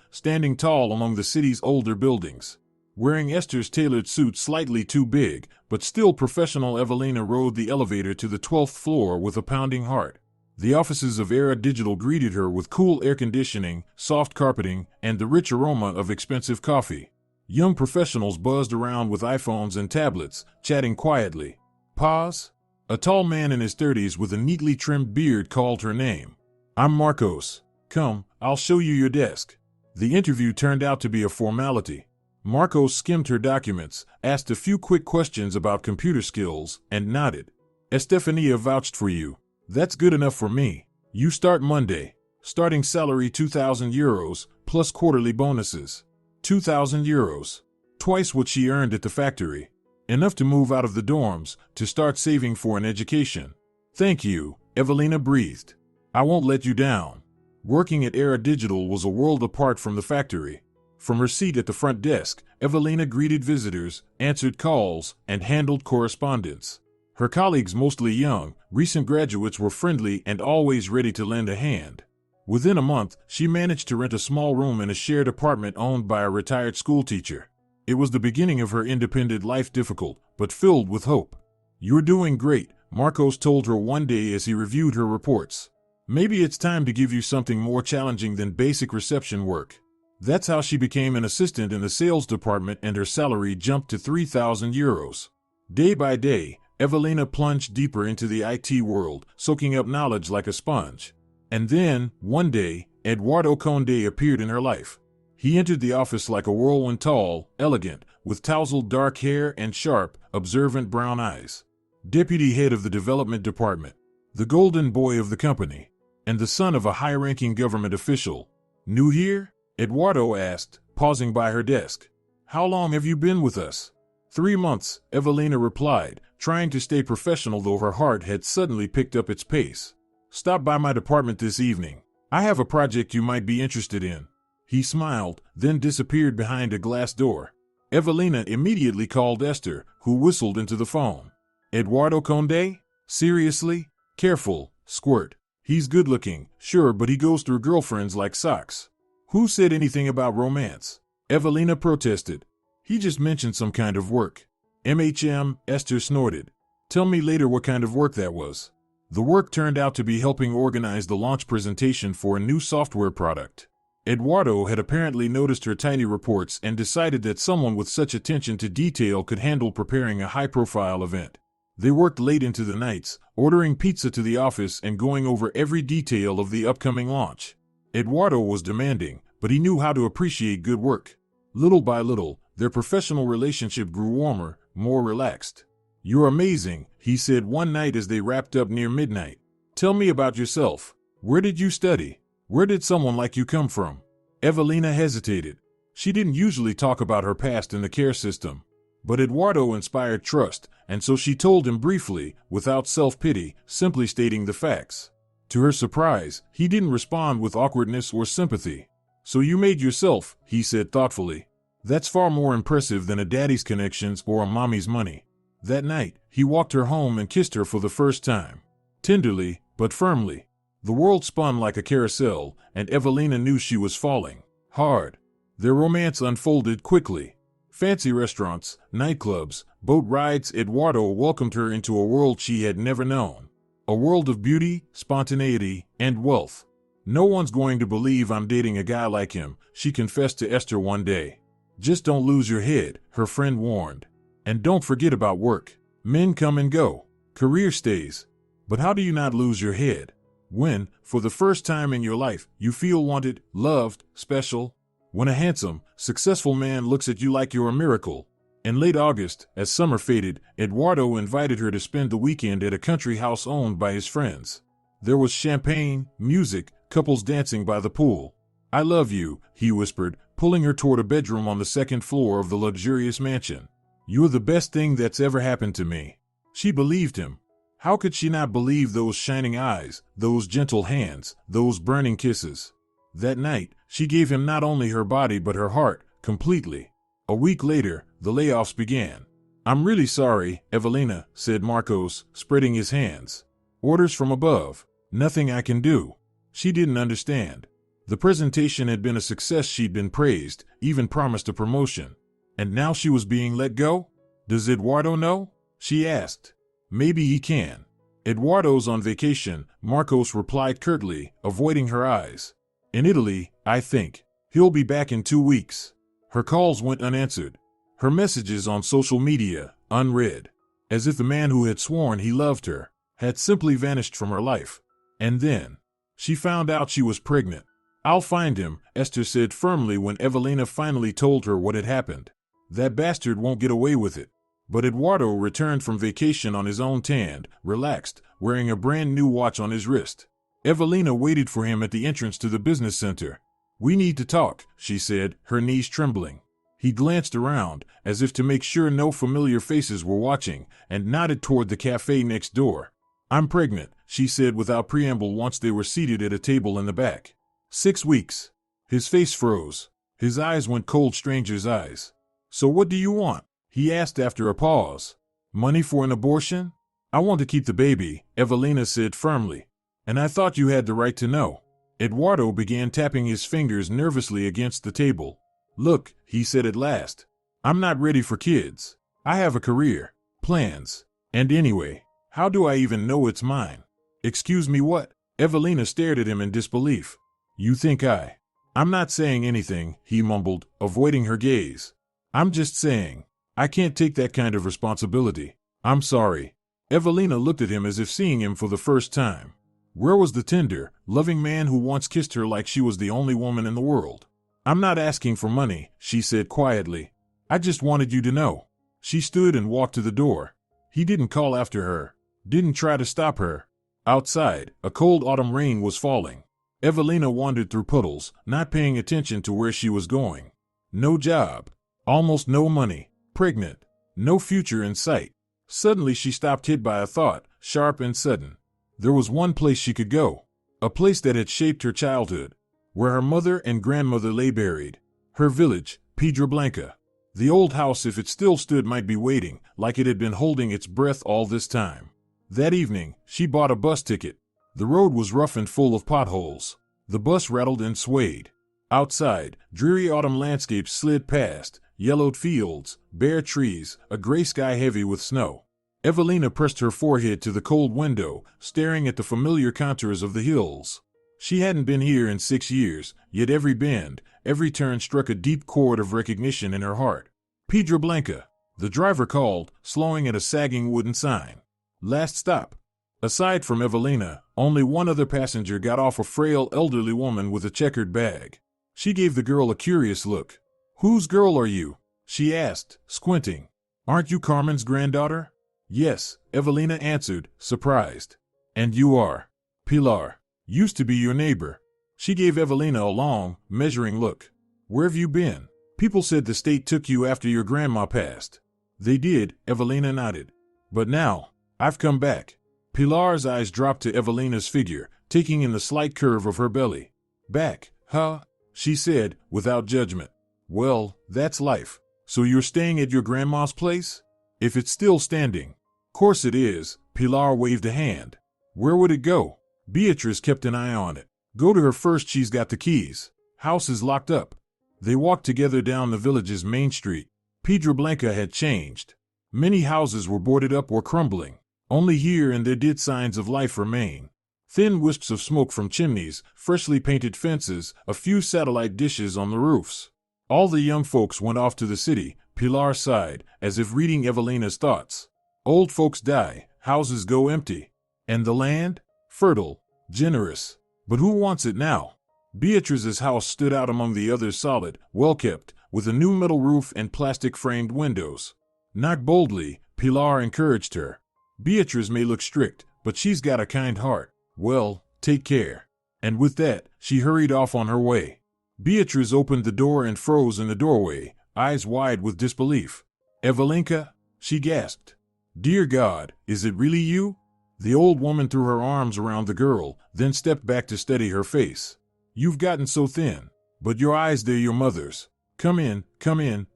standing tall among the city's older buildings. Wearing Esther's tailored suit slightly too big, but still professional, Evelina rode the elevator to the 12th floor with a pounding heart. The offices of Era Digital greeted her with cool air conditioning, soft carpeting, and the rich aroma of expensive coffee. Young professionals buzzed around with iPhones and tablets, chatting quietly. Pause. A tall man in his 30s with a neatly trimmed beard called her name. I'm Marcos. Come, I'll show you your desk. The interview turned out to be a formality. Marcos skimmed her documents, asked a few quick questions about computer skills, and nodded. Estefania vouched for you. That's good enough for me. You start Monday. Starting salary €2,000, plus quarterly bonuses. €2,000. Twice what she earned at the factory. Enough to move out of the dorms, to start saving for an education. Thank you, Evelina breathed. I won't let you down. Working at Era Digital was a world apart from the factory. From her seat at the front desk, Evelina greeted visitors, answered calls, and handled correspondence. Her colleagues, mostly young, recent graduates, were friendly and always ready to lend a hand. Within a month, she managed to rent a small room in a shared apartment owned by a retired schoolteacher. It was the beginning of her independent life, difficult, but filled with hope. You're doing great, Marcos told her one day as he reviewed her reports. Maybe it's time to give you something more challenging than basic reception work. That's how she became an assistant in the sales department, and her salary jumped to €3,000. Day by day, Evelina plunged deeper into the IT world, soaking up knowledge like a sponge. And then, one day, Eduardo Conde appeared in her life. He entered the office like a whirlwind, tall, elegant, with tousled dark hair and sharp, observant brown eyes. Deputy head of the development department, the golden boy of the company, and the son of a high-ranking government official. New here? Eduardo asked, pausing by her desk. How long have you been with us? 3 months, Evelina replied, trying to stay professional though her heart had suddenly picked up its pace. Stop by my department this evening. I have a project you might be interested in. He smiled, then disappeared behind a glass door. Evelina immediately called Esther, who whistled into the phone. Eduardo Conde? Seriously? Careful, squirt. He's good-looking, sure, but he goes through girlfriends like socks. Who said anything about romance? Evelina protested. He just mentioned some kind of work. Esther snorted. Tell me later what kind of work that was. The work turned out to be helping organize the launch presentation for a new software product. Eduardo had apparently noticed her tiny reports and decided that someone with such attention to detail could handle preparing a high-profile event. They worked late into the nights, ordering pizza to the office and going over every detail of the upcoming launch. Eduardo was demanding, but he knew how to appreciate good work. Little by little, their professional relationship grew warmer, more relaxed. You're amazing, he said one night as they wrapped up near midnight. Tell me about yourself. Where did you study? Where did someone like you come from? Evelina hesitated. She didn't usually talk about her past in the care system. But Eduardo inspired trust, and so she told him briefly, without self-pity, simply stating the facts. To her surprise, he didn't respond with awkwardness or sympathy. So you made yourself, he said thoughtfully. That's far more impressive than a daddy's connections or a mommy's money. That night, he walked her home and kissed her for the first time. Tenderly, but firmly. The world spun like a carousel, and Evelina knew she was falling hard. Their romance unfolded quickly. Fancy restaurants, nightclubs, boat rides. Eduardo welcomed her into a world she had never known. A world of beauty, spontaneity, and wealth. No one's going to believe I'm dating a guy like him, she confessed to Esther one day. Just don't lose your head, her friend warned. And don't forget about work. Men come and go. Career stays. But how do you not lose your head? When, for the first time in your life, you feel wanted, loved, special. When a handsome, successful man looks at you like you're a miracle. In late August, as summer faded, Eduardo invited her to spend the weekend at a country house owned by his friends. There was champagne, music, couples dancing by the pool. I love you, he whispered, pulling her toward a bedroom on the second floor of the luxurious mansion. You're the best thing that's ever happened to me. She believed him. How could she not believe those shining eyes, those gentle hands, those burning kisses? That night, she gave him not only her body but her heart, completely. A week later, the layoffs began. I'm really sorry, Evelina, said Marcos, spreading his hands. Orders from above. Nothing I can do. She didn't understand. The presentation had been a success, she'd been praised, even promised a promotion. And now she was being let go? Does Eduardo know? She asked. Maybe he can. Eduardo's on vacation, Marcos replied curtly, avoiding her eyes. In Italy, I think. He'll be back in 2 weeks. Her calls went unanswered. Her messages on social media, unread. As if the man who had sworn he loved her had simply vanished from her life. And then she found out she was pregnant. I'll find him, Esther said firmly when Evelina finally told her what had happened. That bastard won't get away with it. But Eduardo returned from vacation on his own tanned, relaxed, wearing a brand new watch on his wrist. Evelina waited for him at the entrance to the business center. We need to talk, she said, her knees trembling. He glanced around, as if to make sure no familiar faces were watching, and nodded toward the cafe next door. I'm pregnant, she said without preamble once they were seated at a table in the back. 6 weeks. His face froze. His eyes went cold, stranger's eyes. So what do you want? He asked after a pause. Money for an abortion? I want to keep the baby, Evelina said firmly. And I thought you had the right to know. Eduardo began tapping his fingers nervously against the table. Look, he said at last. I'm not ready for kids. I have a career, plans. And anyway, how do I even know it's mine? Excuse me, what? Evelina stared at him in disbelief. You think I'm not saying anything, he mumbled, avoiding her gaze. I'm just saying, I can't take that kind of responsibility. I'm sorry. Evelina looked at him as if seeing him for the first time. Where was the tender, loving man who once kissed her like she was the only woman in the world? I'm not asking for money, she said quietly. I just wanted you to know. She stood and walked to the door. He didn't call after her, didn't try to stop her. Outside, a cold autumn rain was falling. Evelina wandered through puddles, not paying attention to where she was going. No job, almost no money, pregnant, no future in sight. Suddenly she stopped, hit by a thought, sharp and sudden. There was one place she could go, a place that had shaped her childhood, where her mother and grandmother lay buried. Her village, Pedro Blanca. The old house, if it still stood, might be waiting, like it had been holding its breath all this time. That evening, she bought a bus ticket. The road was rough and full of potholes. The bus rattled and swayed. Outside, dreary autumn landscapes slid past, yellowed fields, bare trees, a gray sky heavy with snow. Evelina pressed her forehead to the cold window, staring at the familiar contours of the hills. She hadn't been here in 6 years, yet every bend, every turn struck a deep chord of recognition in her heart. Pedro Blanca. The driver called, slowing at a sagging wooden sign. Last stop. Aside from Evelina, only one other passenger got off, a frail elderly woman with a checkered bag. She gave the girl a curious look. Whose girl are you? She asked, squinting. Aren't you Carmen's granddaughter? Yes, Evelina answered, surprised. And you are? Pilar. Used to be your neighbor. She gave Evelina a long, measuring look. Where've you been? People said the state took you after your grandma passed. They did, Evelina nodded. But now, I've come back. Pilar's eyes dropped to Evelina's figure, taking in the slight curve of her belly. Back, huh? She said, without judgment. Well, that's life. So you're staying at your grandma's place? If it's still standing. Course it is, Pilar waved a hand. Where would it go? Beatrice kept an eye on it. Go to her first, she's got the keys. House is locked up. They walked together down the village's main street. Pedro Blanca had changed. Many houses were boarded up or crumbling. Only here and there did signs of life remain. Thin wisps of smoke from chimneys, freshly painted fences, a few satellite dishes on the roofs. All the young folks went off to the city, Pilar sighed, as if reading Evelina's thoughts. Old folks die, houses go empty. And the land? Fertile, generous. But who wants it now? Beatrice's house stood out among the others, solid, well-kept, with a new metal roof and plastic-framed windows. Knock boldly, Pilar encouraged her. Beatrice may look strict, but she's got a kind heart. Well, take care. And with that, she hurried off on her way. Beatrice opened the door and froze in the doorway, eyes wide with disbelief. "Evelinka?" she gasped. "Dear God, is it really you?" The old woman threw her arms around the girl, then stepped back to steady her face. "You've gotten so thin. But your eyes, they're your mother's. Come in,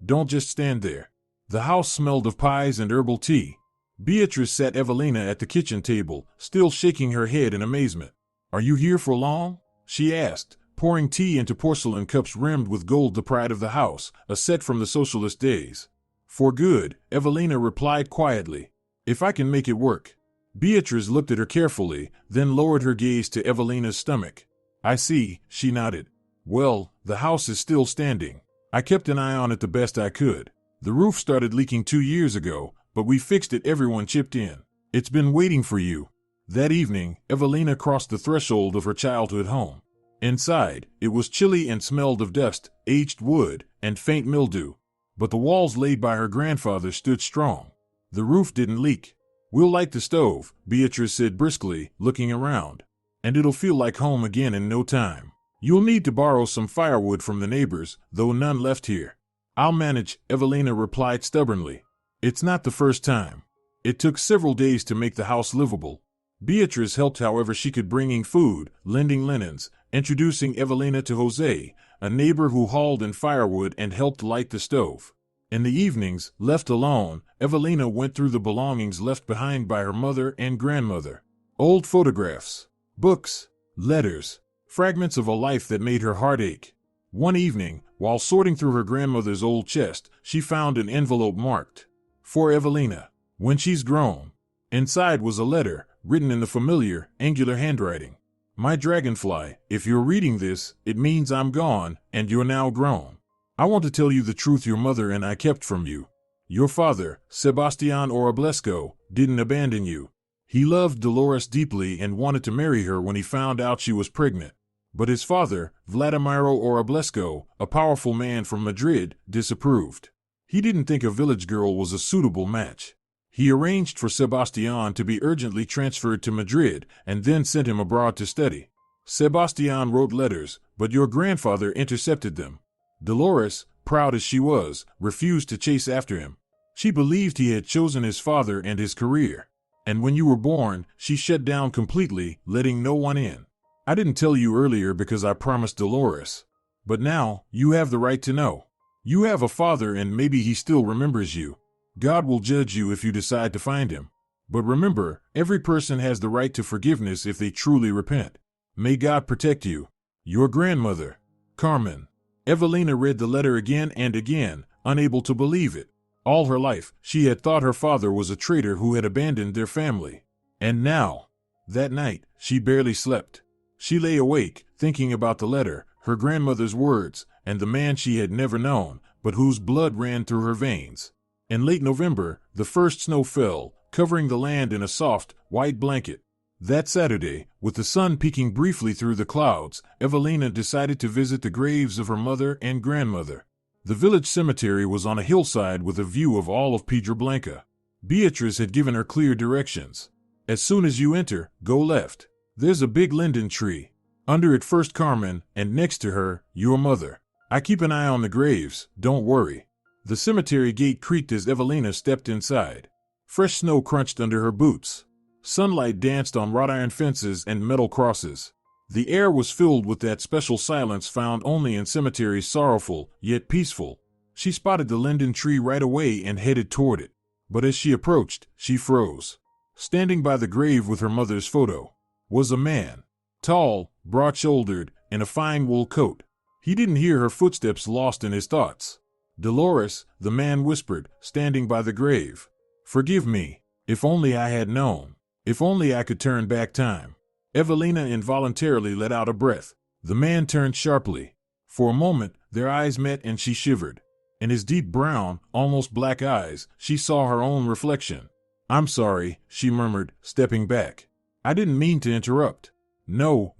don't just stand there." The house smelled of pies and herbal tea. Beatrice sat Evelina at the kitchen table, still shaking her head in amazement. "Are you here for long?" she asked, pouring tea into porcelain cups rimmed with gold, the pride of the house, a set from the socialist days. "For good," Evelina replied quietly. "If I can make it work." Beatrice looked at her carefully, then lowered her gaze to Evelina's stomach. "I see," she nodded. "Well, the house is still standing. I kept an eye on it the best I could. The roof started leaking 2 years ago, but we fixed it. Everyone chipped in. It's been waiting for you." That evening, Evelina crossed the threshold of her childhood home. Inside, it was chilly and smelled of dust, aged wood, and faint mildew. But the walls laid by her grandfather stood strong. The roof didn't leak. "We'll light the stove," Beatrice said briskly, looking around. "And it'll feel like home again in no time. You'll need to borrow some firewood from the neighbors, though none left here." "I'll manage," Evelina replied stubbornly. "It's not the first time." It took several days to make the house livable. Beatrice helped however she could, bringing food, lending linens, introducing Evelina to Jose, a neighbor who hauled in firewood and helped light the stove. In the evenings, left alone, Evelina went through the belongings left behind by her mother and grandmother. Old photographs, books, letters, fragments of a life that made her heart ache. One evening, while sorting through her grandmother's old chest, she found an envelope marked, "For Evelina, when she's grown." Inside was a letter, written in the familiar, angular handwriting. "My dragonfly, if you're reading this, it means I'm gone, and you're now grown. I want to tell you the truth your mother and I kept from you. Your father, Sebastian Orablesco, didn't abandon you. He loved Dolores deeply and wanted to marry her when he found out she was pregnant. But his father, Vladimiro Orablesco, a powerful man from Madrid, disapproved. He didn't think a village girl was a suitable match. He arranged for Sebastian to be urgently transferred to Madrid and then sent him abroad to study. Sebastian wrote letters, but your grandfather intercepted them. Dolores, proud as she was, refused to chase after him. She believed he had chosen his father and his career. And when you were born, she shut down completely, letting no one in. I didn't tell you earlier because I promised Dolores. But now, you have the right to know. You have a father and maybe he still remembers you. God will judge you if you decide to find him. But remember, every person has the right to forgiveness if they truly repent. May God protect you. Your grandmother, Carmen." Evelina read the letter again and again, unable to believe it. All her life, she had thought her father was a traitor who had abandoned their family. And now, that night, she barely slept. She lay awake, thinking about the letter, her grandmother's words, and the man she had never known, but whose blood ran through her veins. In late November, the first snow fell, covering the land in a soft, white blanket. That Saturday, with the sun peeking briefly through the clouds, Evelina decided to visit the graves of her mother and grandmother. The village cemetery was on a hillside with a view of all of Pedro Blanca. Beatrice had given her clear directions. "As soon as you enter, go left. There's a big linden tree. Under it first Carmen, and next to her, your mother. I keep an eye on the graves, don't worry." The cemetery gate creaked as Evelina stepped inside. Fresh snow crunched under her boots. Sunlight danced on wrought iron fences and metal crosses. The air was filled with that special silence found only in cemeteries, sorrowful, yet peaceful. She spotted the linden tree right away and headed toward it. But as she approached, she froze. Standing by the grave with her mother's photo was a man. Tall, broad-shouldered, in a fine wool coat. He didn't hear her footsteps, lost in his thoughts. "Dolores," the man whispered, standing by the grave. "Forgive me. If only I had known. If only I could turn back time." Evelina involuntarily let out a breath. The man turned sharply. For a moment, their eyes met and she shivered. In his deep brown, almost black eyes, she saw her own reflection. "I'm sorry," she murmured, stepping back. "I didn't mean to interrupt." No,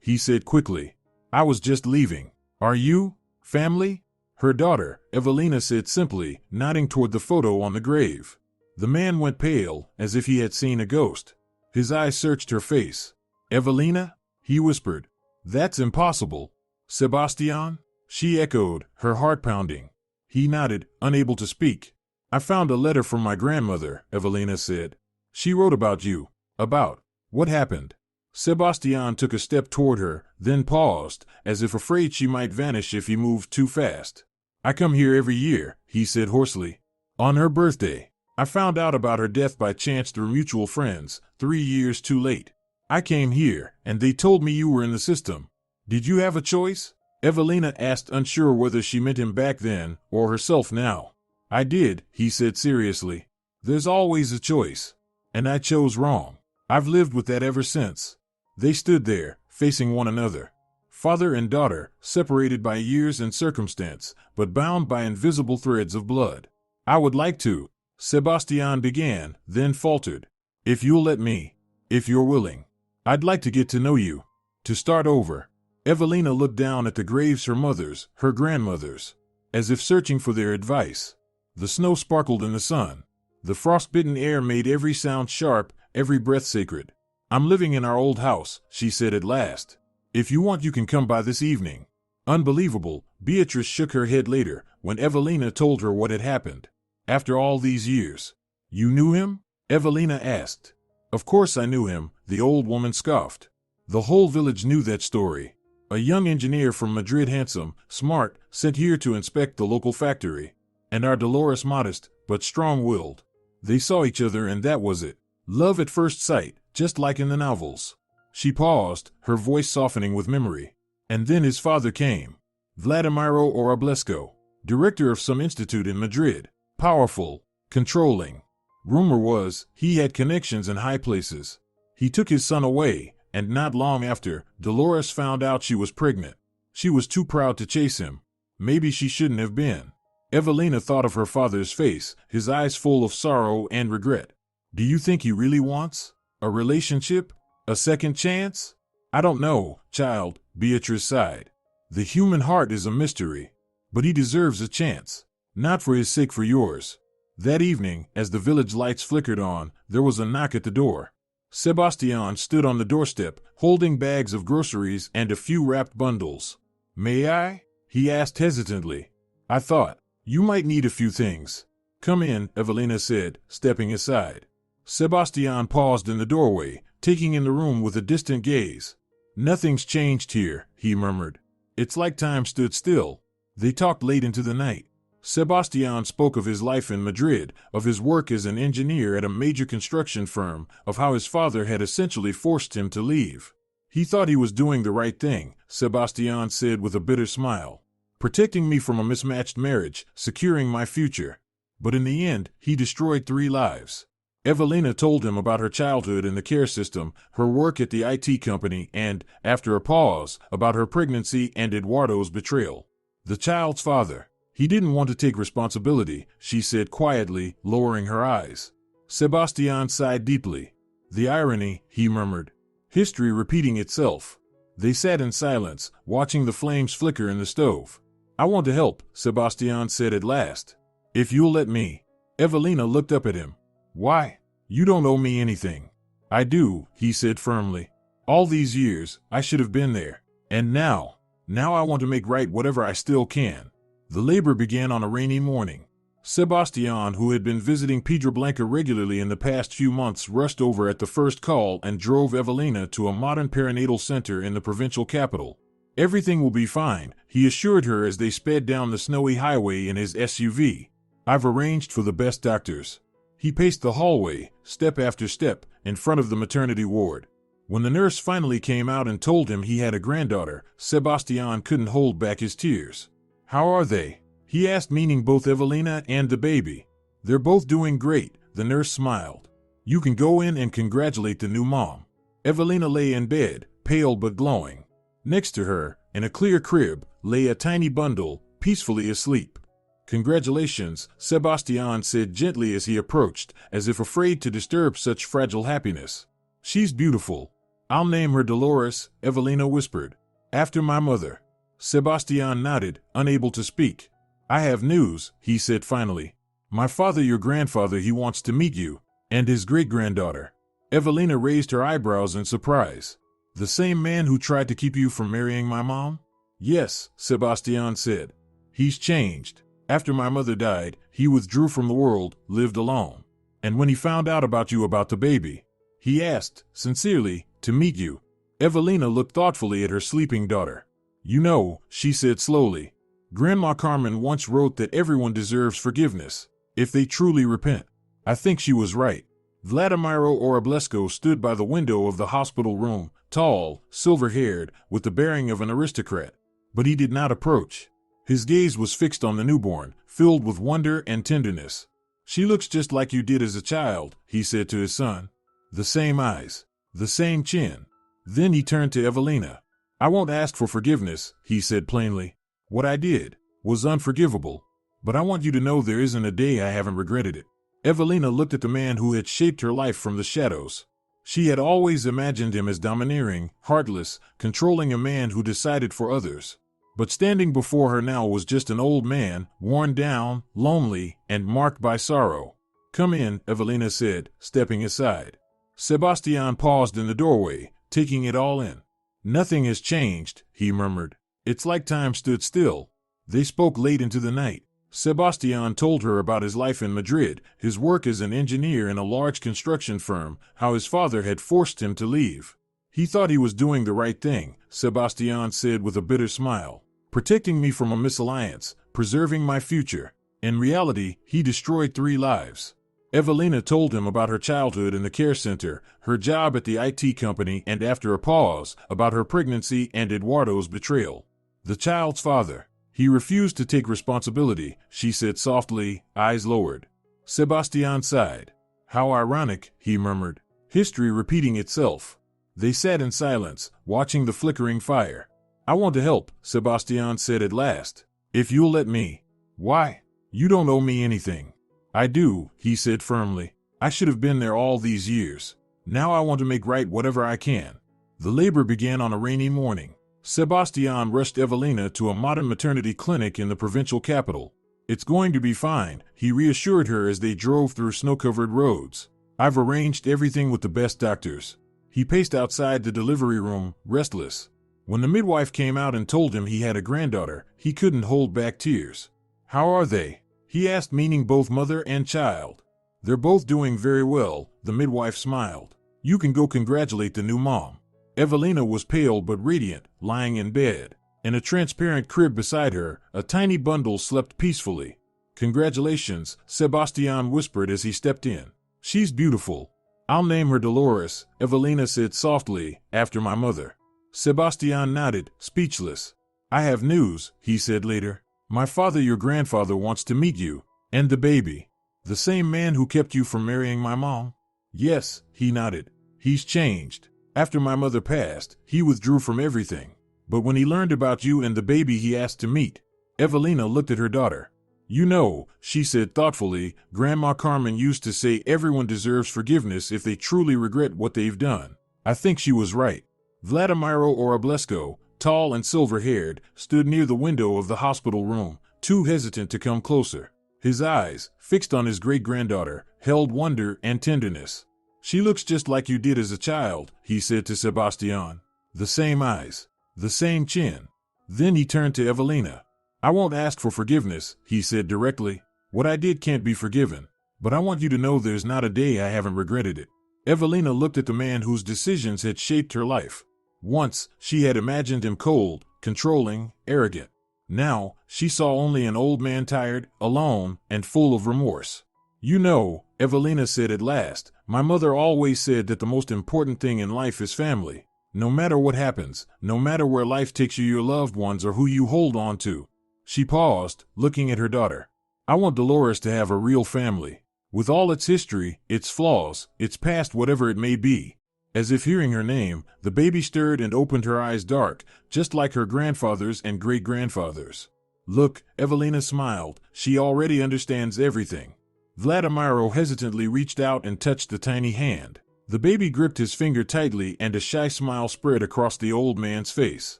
he said quickly. "I was just leaving. Are you family?" "Her daughter," Evelina said simply, nodding toward the photo on the grave. The man went pale, as if he had seen a ghost. His eyes searched her face. "Evelina?" he whispered. That's impossible. Sebastian? She echoed, her heart pounding. He nodded, unable to speak. I found a letter from my grandmother, Evelina said. She wrote about you. About what happened? Sebastian took a step toward her, then paused, as if afraid she might vanish if he moved too fast. I come here every year, he said hoarsely. On her birthday. I found out about her death by chance through mutual friends, 3 years too late. I came here, and they told me you were in the system. Did you have a choice? Evelina asked, unsure whether she meant him back then, or herself now. I did, he said seriously. There's always a choice. And I chose wrong. I've lived with that ever since. They stood there, facing one another. Father and daughter, separated by years and circumstance, but bound by invisible threads of blood. I would like to, Sebastian began, then faltered. If you'll let me. If you're willing. I'd like to get to know you. To start over. Evelina looked down at the graves her mother's, her grandmother's, as if searching for their advice. The snow sparkled in the sun. The frostbitten air made every sound sharp, every breath sacred. I'm living in our old house, she said at last. If you want, you can come by this evening. Unbelievable, Beatrice shook her head later, when Evelina told her what had happened. After all these years. You knew him? Evelina asked. Of course I knew him, the old woman scoffed. The whole village knew that story. A young engineer from Madrid, handsome, smart, sent here to inspect the local factory. And our Dolores modest, but strong-willed. They saw each other and that was it. Love at first sight, just like in the novels. She paused, her voice softening with memory. And then his father came. Vladimiro Orablesco, director of some institute in Madrid. Powerful, controlling. Rumor was, he had connections in high places. He took his son away, and not long after, Dolores found out she was pregnant. She was too proud to chase him. Maybe she shouldn't have been. Evelina thought of her father's face, his eyes full of sorrow and regret. Do you think he really wants a relationship? A second chance? I don't know, child, Beatrice sighed. The human heart is a mystery. But he deserves a chance. Not for his sake, for yours. That evening, as the village lights flickered on, there was a knock at the door. Sebastian stood on the doorstep, holding bags of groceries and a few wrapped bundles. May I? He asked hesitantly. I thought, you might need a few things. Come in, Evelina said, stepping aside. Sebastian paused in the doorway, taking in the room with a distant gaze. Nothing's changed here, he murmured. It's like time stood still. They talked late into the night. Sebastian spoke of his life in Madrid, of his work as an engineer at a major construction firm, of how his father had essentially forced him to leave. He thought he was doing the right thing, Sebastian said with a bitter smile. Protecting me from a mismatched marriage, securing my future. But in the end, he destroyed 3 lives. Evelina told him about her childhood in the care system, her work at the IT company, and, after a pause, about her pregnancy and Eduardo's betrayal. The child's father. He didn't want to take responsibility, she said quietly, lowering her eyes. Sebastian sighed deeply. The irony, he murmured. History repeating itself. They sat in silence, watching the flames flicker in the stove. I want to help, Sebastian said at last. If you'll let me. Evelina looked up at him. Why? You don't owe me anything. I do, he said firmly. All these years, I should have been there. And now I want to make right whatever I still can. The labor began on a rainy morning. Sebastian, who had been visiting Pedro Blanca regularly in the past few months, rushed over at the first call and drove Evelina to a modern perinatal center in the provincial capital. Everything will be fine, he assured her as they sped down the snowy highway in his SUV. I've arranged for the best doctors. He paced the hallway, step after step, in front of the maternity ward. When the nurse finally came out and told him he had a granddaughter, Sebastian couldn't hold back his tears. How are they? He asked, meaning both Evelina and the baby. They're both doing great, the nurse smiled. You can go in and congratulate the new mom. Evelina lay in bed, pale but glowing. Next to her, in a clear crib, lay a tiny bundle, peacefully asleep. Congratulations, Sebastian said gently as he approached, as if afraid to disturb such fragile happiness. She's beautiful. I'll name her Dolores, Evelina whispered. After my mother. Sebastian nodded, unable to speak. I have news, he said finally. My father, your grandfather, he wants to meet you, and his great-granddaughter. Evelina raised her eyebrows in surprise. The same man who tried to keep you from marrying my mom? Yes, Sebastian said. He's changed. After my mother died, he withdrew from the world, lived alone. And when he found out about the baby, he asked, sincerely, to meet you. Evelina looked thoughtfully at her sleeping daughter. You know, she said slowly, Grandma Carmen once wrote that everyone deserves forgiveness, if they truly repent. I think she was right. Vladimiro Oroblesko stood by the window of the hospital room, tall, silver-haired, with the bearing of an aristocrat. But he did not approach. His gaze was fixed on the newborn, filled with wonder and tenderness. She looks just like you did as a child, he said to his son. The same eyes, the same chin. Then he turned to Evelina. I won't ask for forgiveness, he said plainly. What I did was unforgivable. But I want you to know there isn't a day I haven't regretted it. Evelina looked at the man who had shaped her life from the shadows. She had always imagined him as domineering, heartless, controlling a man who decided for others. But standing before her now was just an old man, worn down, lonely, and marked by sorrow. Come in, Evelina said, stepping aside. Sebastian paused in the doorway, taking it all in. Nothing has changed, he murmured. It's like time stood still. They spoke late into the night. Sebastian told her about his life in Madrid, his work as an engineer in a large construction firm, how his father had forced him to leave. He thought he was doing the right thing, Sebastian said with a bitter smile. Protecting me from a misalliance, preserving my future. In reality, he destroyed 3 lives. Evelina told him about her childhood in the care center, her job at the IT company, and after a pause, about her pregnancy and Eduardo's betrayal. The child's father. He refused to take responsibility, she said softly, eyes lowered. Sebastian sighed. How ironic, he murmured. History repeating itself. They sat in silence, watching the flickering fire. I want to help, Sebastian said at last. If you'll let me. Why? You don't owe me anything. I do, he said firmly. I should have been there all these years. Now I want to make right whatever I can. The labor began on a rainy morning. Sebastian rushed Evelina to a modern maternity clinic in the provincial capital. It's going to be fine, he reassured her as they drove through snow-covered roads. I've arranged everything with the best doctors. He paced outside the delivery room, restless. When the midwife came out and told him he had a granddaughter, he couldn't hold back tears. How are they? He asked, meaning both mother and child. They're both doing very well, the midwife smiled. You can go congratulate the new mom. Evelina was pale but radiant, lying in bed. In a transparent crib beside her, a tiny bundle slept peacefully. Congratulations, Sebastian whispered as he stepped in. She's beautiful. I'll name her Dolores, Evelina said softly, after my mother. Sebastian nodded, speechless. I have news, he said later. My father, your grandfather, wants to meet you. And the baby. The same man who kept you from marrying my mom? Yes, he nodded. He's changed. After my mother passed, he withdrew from everything. But when he learned about you and the baby, he asked to meet. Evelina looked at her daughter. You know, she said thoughtfully, Grandma Carmen used to say everyone deserves forgiveness if they truly regret what they've done. I think she was right. Vladimiro Oroblesko, tall and silver-haired, stood near the window of the hospital room, too hesitant to come closer. His eyes, fixed on his great-granddaughter, held wonder and tenderness. She looks just like you did as a child, he said to Sebastian. The same eyes, the same chin. Then he turned to Evelina. I won't ask for forgiveness, he said directly. What I did can't be forgiven. But I want you to know there's not a day I haven't regretted it. Evelina looked at the man whose decisions had shaped her life. Once, she had imagined him cold, controlling, arrogant. Now, she saw only an old man tired, alone, and full of remorse. You know, Evelina said at last, my mother always said that the most important thing in life is family. No matter what happens, no matter where life takes you, your loved ones are who you hold on to. She paused, looking at her daughter. I want Dolores to have a real family. With all its history, its flaws, its past, whatever it may be. As if hearing her name, the baby stirred and opened her eyes dark, just like her grandfather's and great-grandfather's. Look, Evelina smiled, she already understands everything. Vladimiro hesitantly reached out and touched the tiny hand. The baby gripped his finger tightly and a shy smile spread across the old man's face.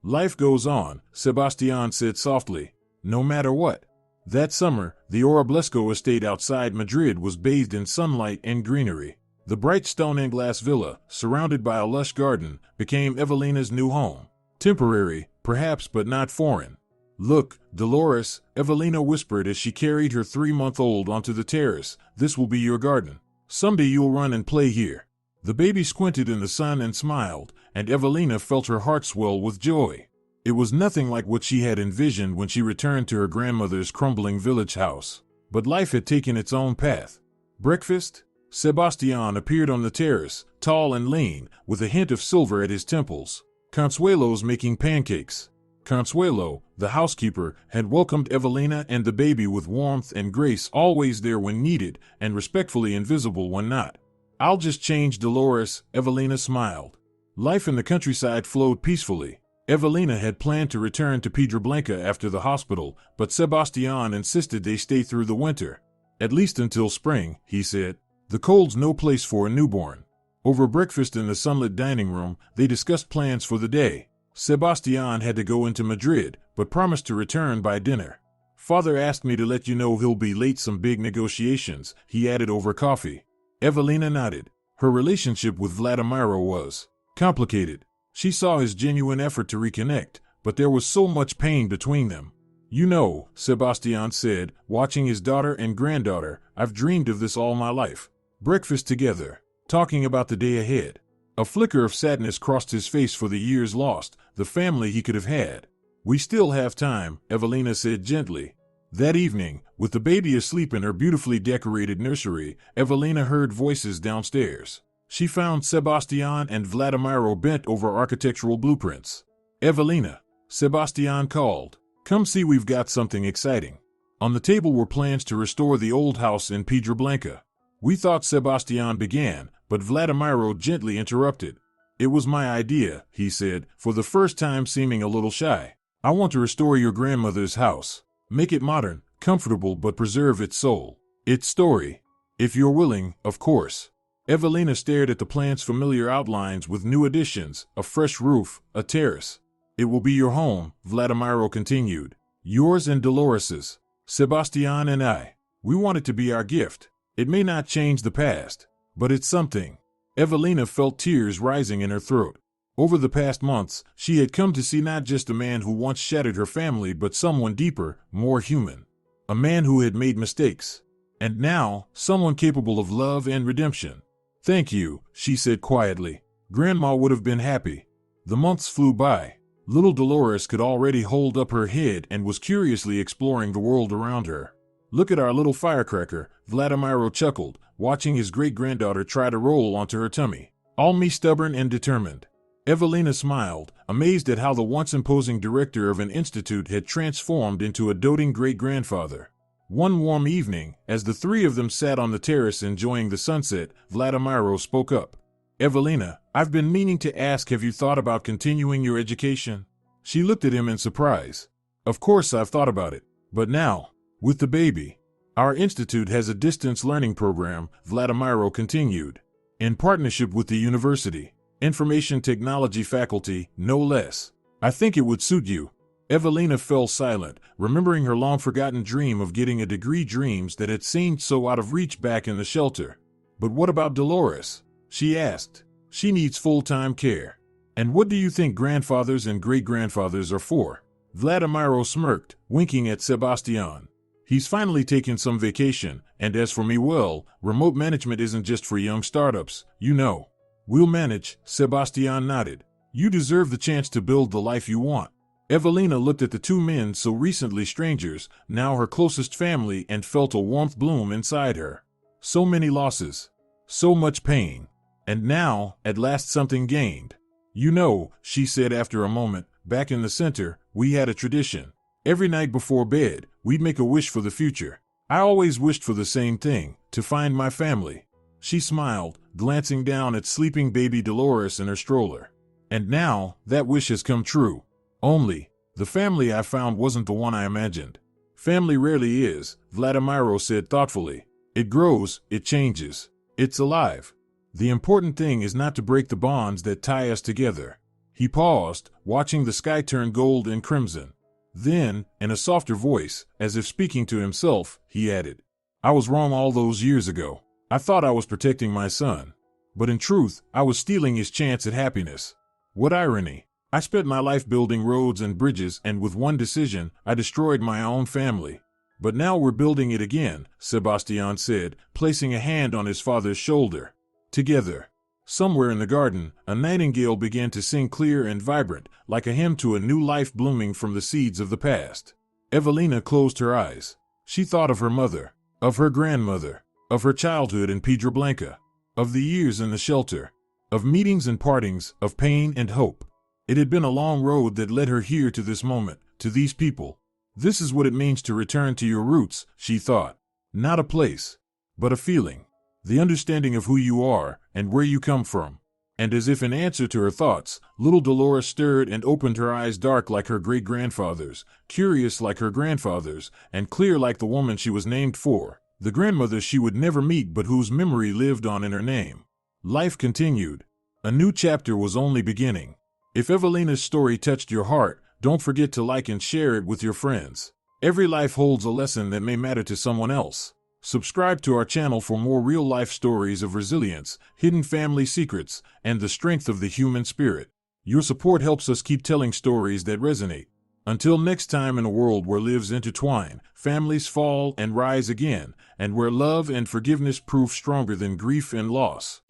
Life goes on, Sebastian said softly, no matter what. That summer, the Oroblesko estate outside Madrid was bathed in sunlight and greenery. The bright stone and glass villa, surrounded by a lush garden, became Evelina's new home. Temporary, perhaps, but not foreign. "Look, Dolores," Evelina whispered as she carried her 3-month-old onto the terrace, "this will be your garden. Someday you'll run and play here." The baby squinted in the sun and smiled, and Evelina felt her heart swell with joy. It was nothing like what she had envisioned when she returned to her grandmother's crumbling village house. But life had taken its own path. Breakfast? Sebastian appeared on the terrace, tall and lean, with a hint of silver at his temples. Consuelo's making pancakes. Consuelo, the housekeeper, had welcomed Evelina and the baby with warmth and grace, always there when needed, and respectfully invisible when not. "I'll just change, Dolores," Evelina smiled. Life in the countryside flowed peacefully. Evelina had planned to return to Pedro Blanca after the hospital, but Sebastian insisted they stay through the winter. "At least until spring," he said. "The cold's no place for a newborn." Over breakfast in the sunlit dining room, they discussed plans for the day. Sebastian had to go into Madrid, but promised to return by dinner. "Father asked me to let you know he'll be late some big negotiations," he added over coffee. Evelina nodded. Her relationship with Vladimiro was complicated. She saw his genuine effort to reconnect, but there was so much pain between them. "You know," Sebastian said, watching his daughter and granddaughter, "I've dreamed of this all my life. Breakfast together, talking about the day ahead." A flicker of sadness crossed his face for the years lost, the family he could have had. "We still have time," Evelina said gently. That evening, with the baby asleep in her beautifully decorated nursery, Evelina heard voices downstairs. She found Sebastian and Vladimiro bent over architectural blueprints. "Evelina," Sebastian called, "come see, we've got something exciting." On the table were plans to restore the old house in Pedro Blanca. "We thought," Sebastian began, but Vladimiro gently interrupted. "It was my idea," he said, for the first time seeming a little shy. "I want to restore your grandmother's house. Make it modern, comfortable, but preserve its soul, its story. If you're willing, of course." Evelina stared at the plan's familiar outlines with new additions, a fresh roof, a terrace. "It will be your home," Vladimiro continued. "Yours and Dolores's. Sebastian and I. We want it to be our gift. It may not change the past, but it's something." Evelina felt tears rising in her throat. Over the past months, she had come to see not just a man who once shattered her family, but someone deeper, more human. A man who had made mistakes. And now, someone capable of love and redemption. "Thank you," she said quietly. "Grandma would have been happy." The months flew by. Little Dolores could already hold up her head and was curiously exploring the world around her. "Look at our little firecracker," Vladimiro chuckled, watching his great-granddaughter try to roll onto her tummy. "All me stubborn and determined." Evelina smiled, amazed at how the once imposing director of an institute had transformed into a doting great-grandfather. One warm evening, as the three of them sat on the terrace enjoying the sunset, Vladimiro spoke up. "Evelina, I've been meaning to ask, have you thought about continuing your education?" She looked at him in surprise. "Of course I've thought about it, but now, with the baby." "Our institute has a distance learning program," Vladimiro continued, "in partnership with the university. Information technology faculty, no less. I think it would suit you." Evelina fell silent, remembering her long-forgotten dream of getting a degree, dreams that had seemed so out of reach back in the shelter. "But what about Dolores?" she asked. "She needs full-time care. And what do you think grandfathers and great-grandfathers are for?" Vladimiro smirked, winking at Sebastian. "He's finally taken some vacation, and as for me, well, remote management isn't just for young startups, you know." "We'll manage," Sebastian nodded. "You deserve the chance to build the life you want." Evelina looked at the two men, so recently strangers, now her closest family, and felt a warmth bloom inside her. So many losses. So much pain. And now, at last, something gained. "You know," she said after a moment, "back in the center, we had a tradition. Every night before bed, we'd make a wish for the future. I always wished for the same thing, to find my family." She smiled, glancing down at sleeping baby Dolores in her stroller. "And now, that wish has come true. Only, the family I found wasn't the one I imagined." "Family rarely is," Vladimiro said thoughtfully. "It grows, it changes. It's alive. The important thing is not to break the bonds that tie us together." He paused, watching the sky turn gold and crimson. Then, in a softer voice, as if speaking to himself, he added, "I was wrong all those years ago. I thought I was protecting my son. But in truth, I was stealing his chance at happiness. What irony! I spent my life building roads and bridges, and with one decision, I destroyed my own family. But now we're building it again, Sebastian said, placing a hand on his father's shoulder. Together. Somewhere in the garden, a nightingale began to sing clear and vibrant, like a hymn to a new life blooming from the seeds of the past. Evelina closed her eyes. She thought of her mother, of her grandmother, of her childhood in Pedro Blanca, of the years in the shelter, of meetings and partings, of pain and hope. It had been a long road that led her here to this moment, to these people. This is what it means to return to your roots, she thought. Not a place, but a feeling. The understanding of who you are and where you come from. And as if in answer to her thoughts, little Dolores stirred and opened her eyes, dark like her great-grandfather's, curious like her grandfather's, and clear like the woman she was named for, the grandmother she would never meet but whose memory lived on in her name. Life continued. A new chapter was only beginning. If Evelina's story touched your heart, don't forget to like and share it with your friends. Every life holds a lesson that may matter to someone else. Subscribe to our channel for more real-life stories of resilience, hidden family secrets, and the strength of the human spirit. Your support helps us keep telling stories that resonate. Until next time, in a world where lives intertwine, families fall and rise again, and where love and forgiveness prove stronger than grief and loss.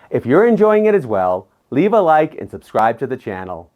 If you're enjoying it as well, leave a like and subscribe to the channel.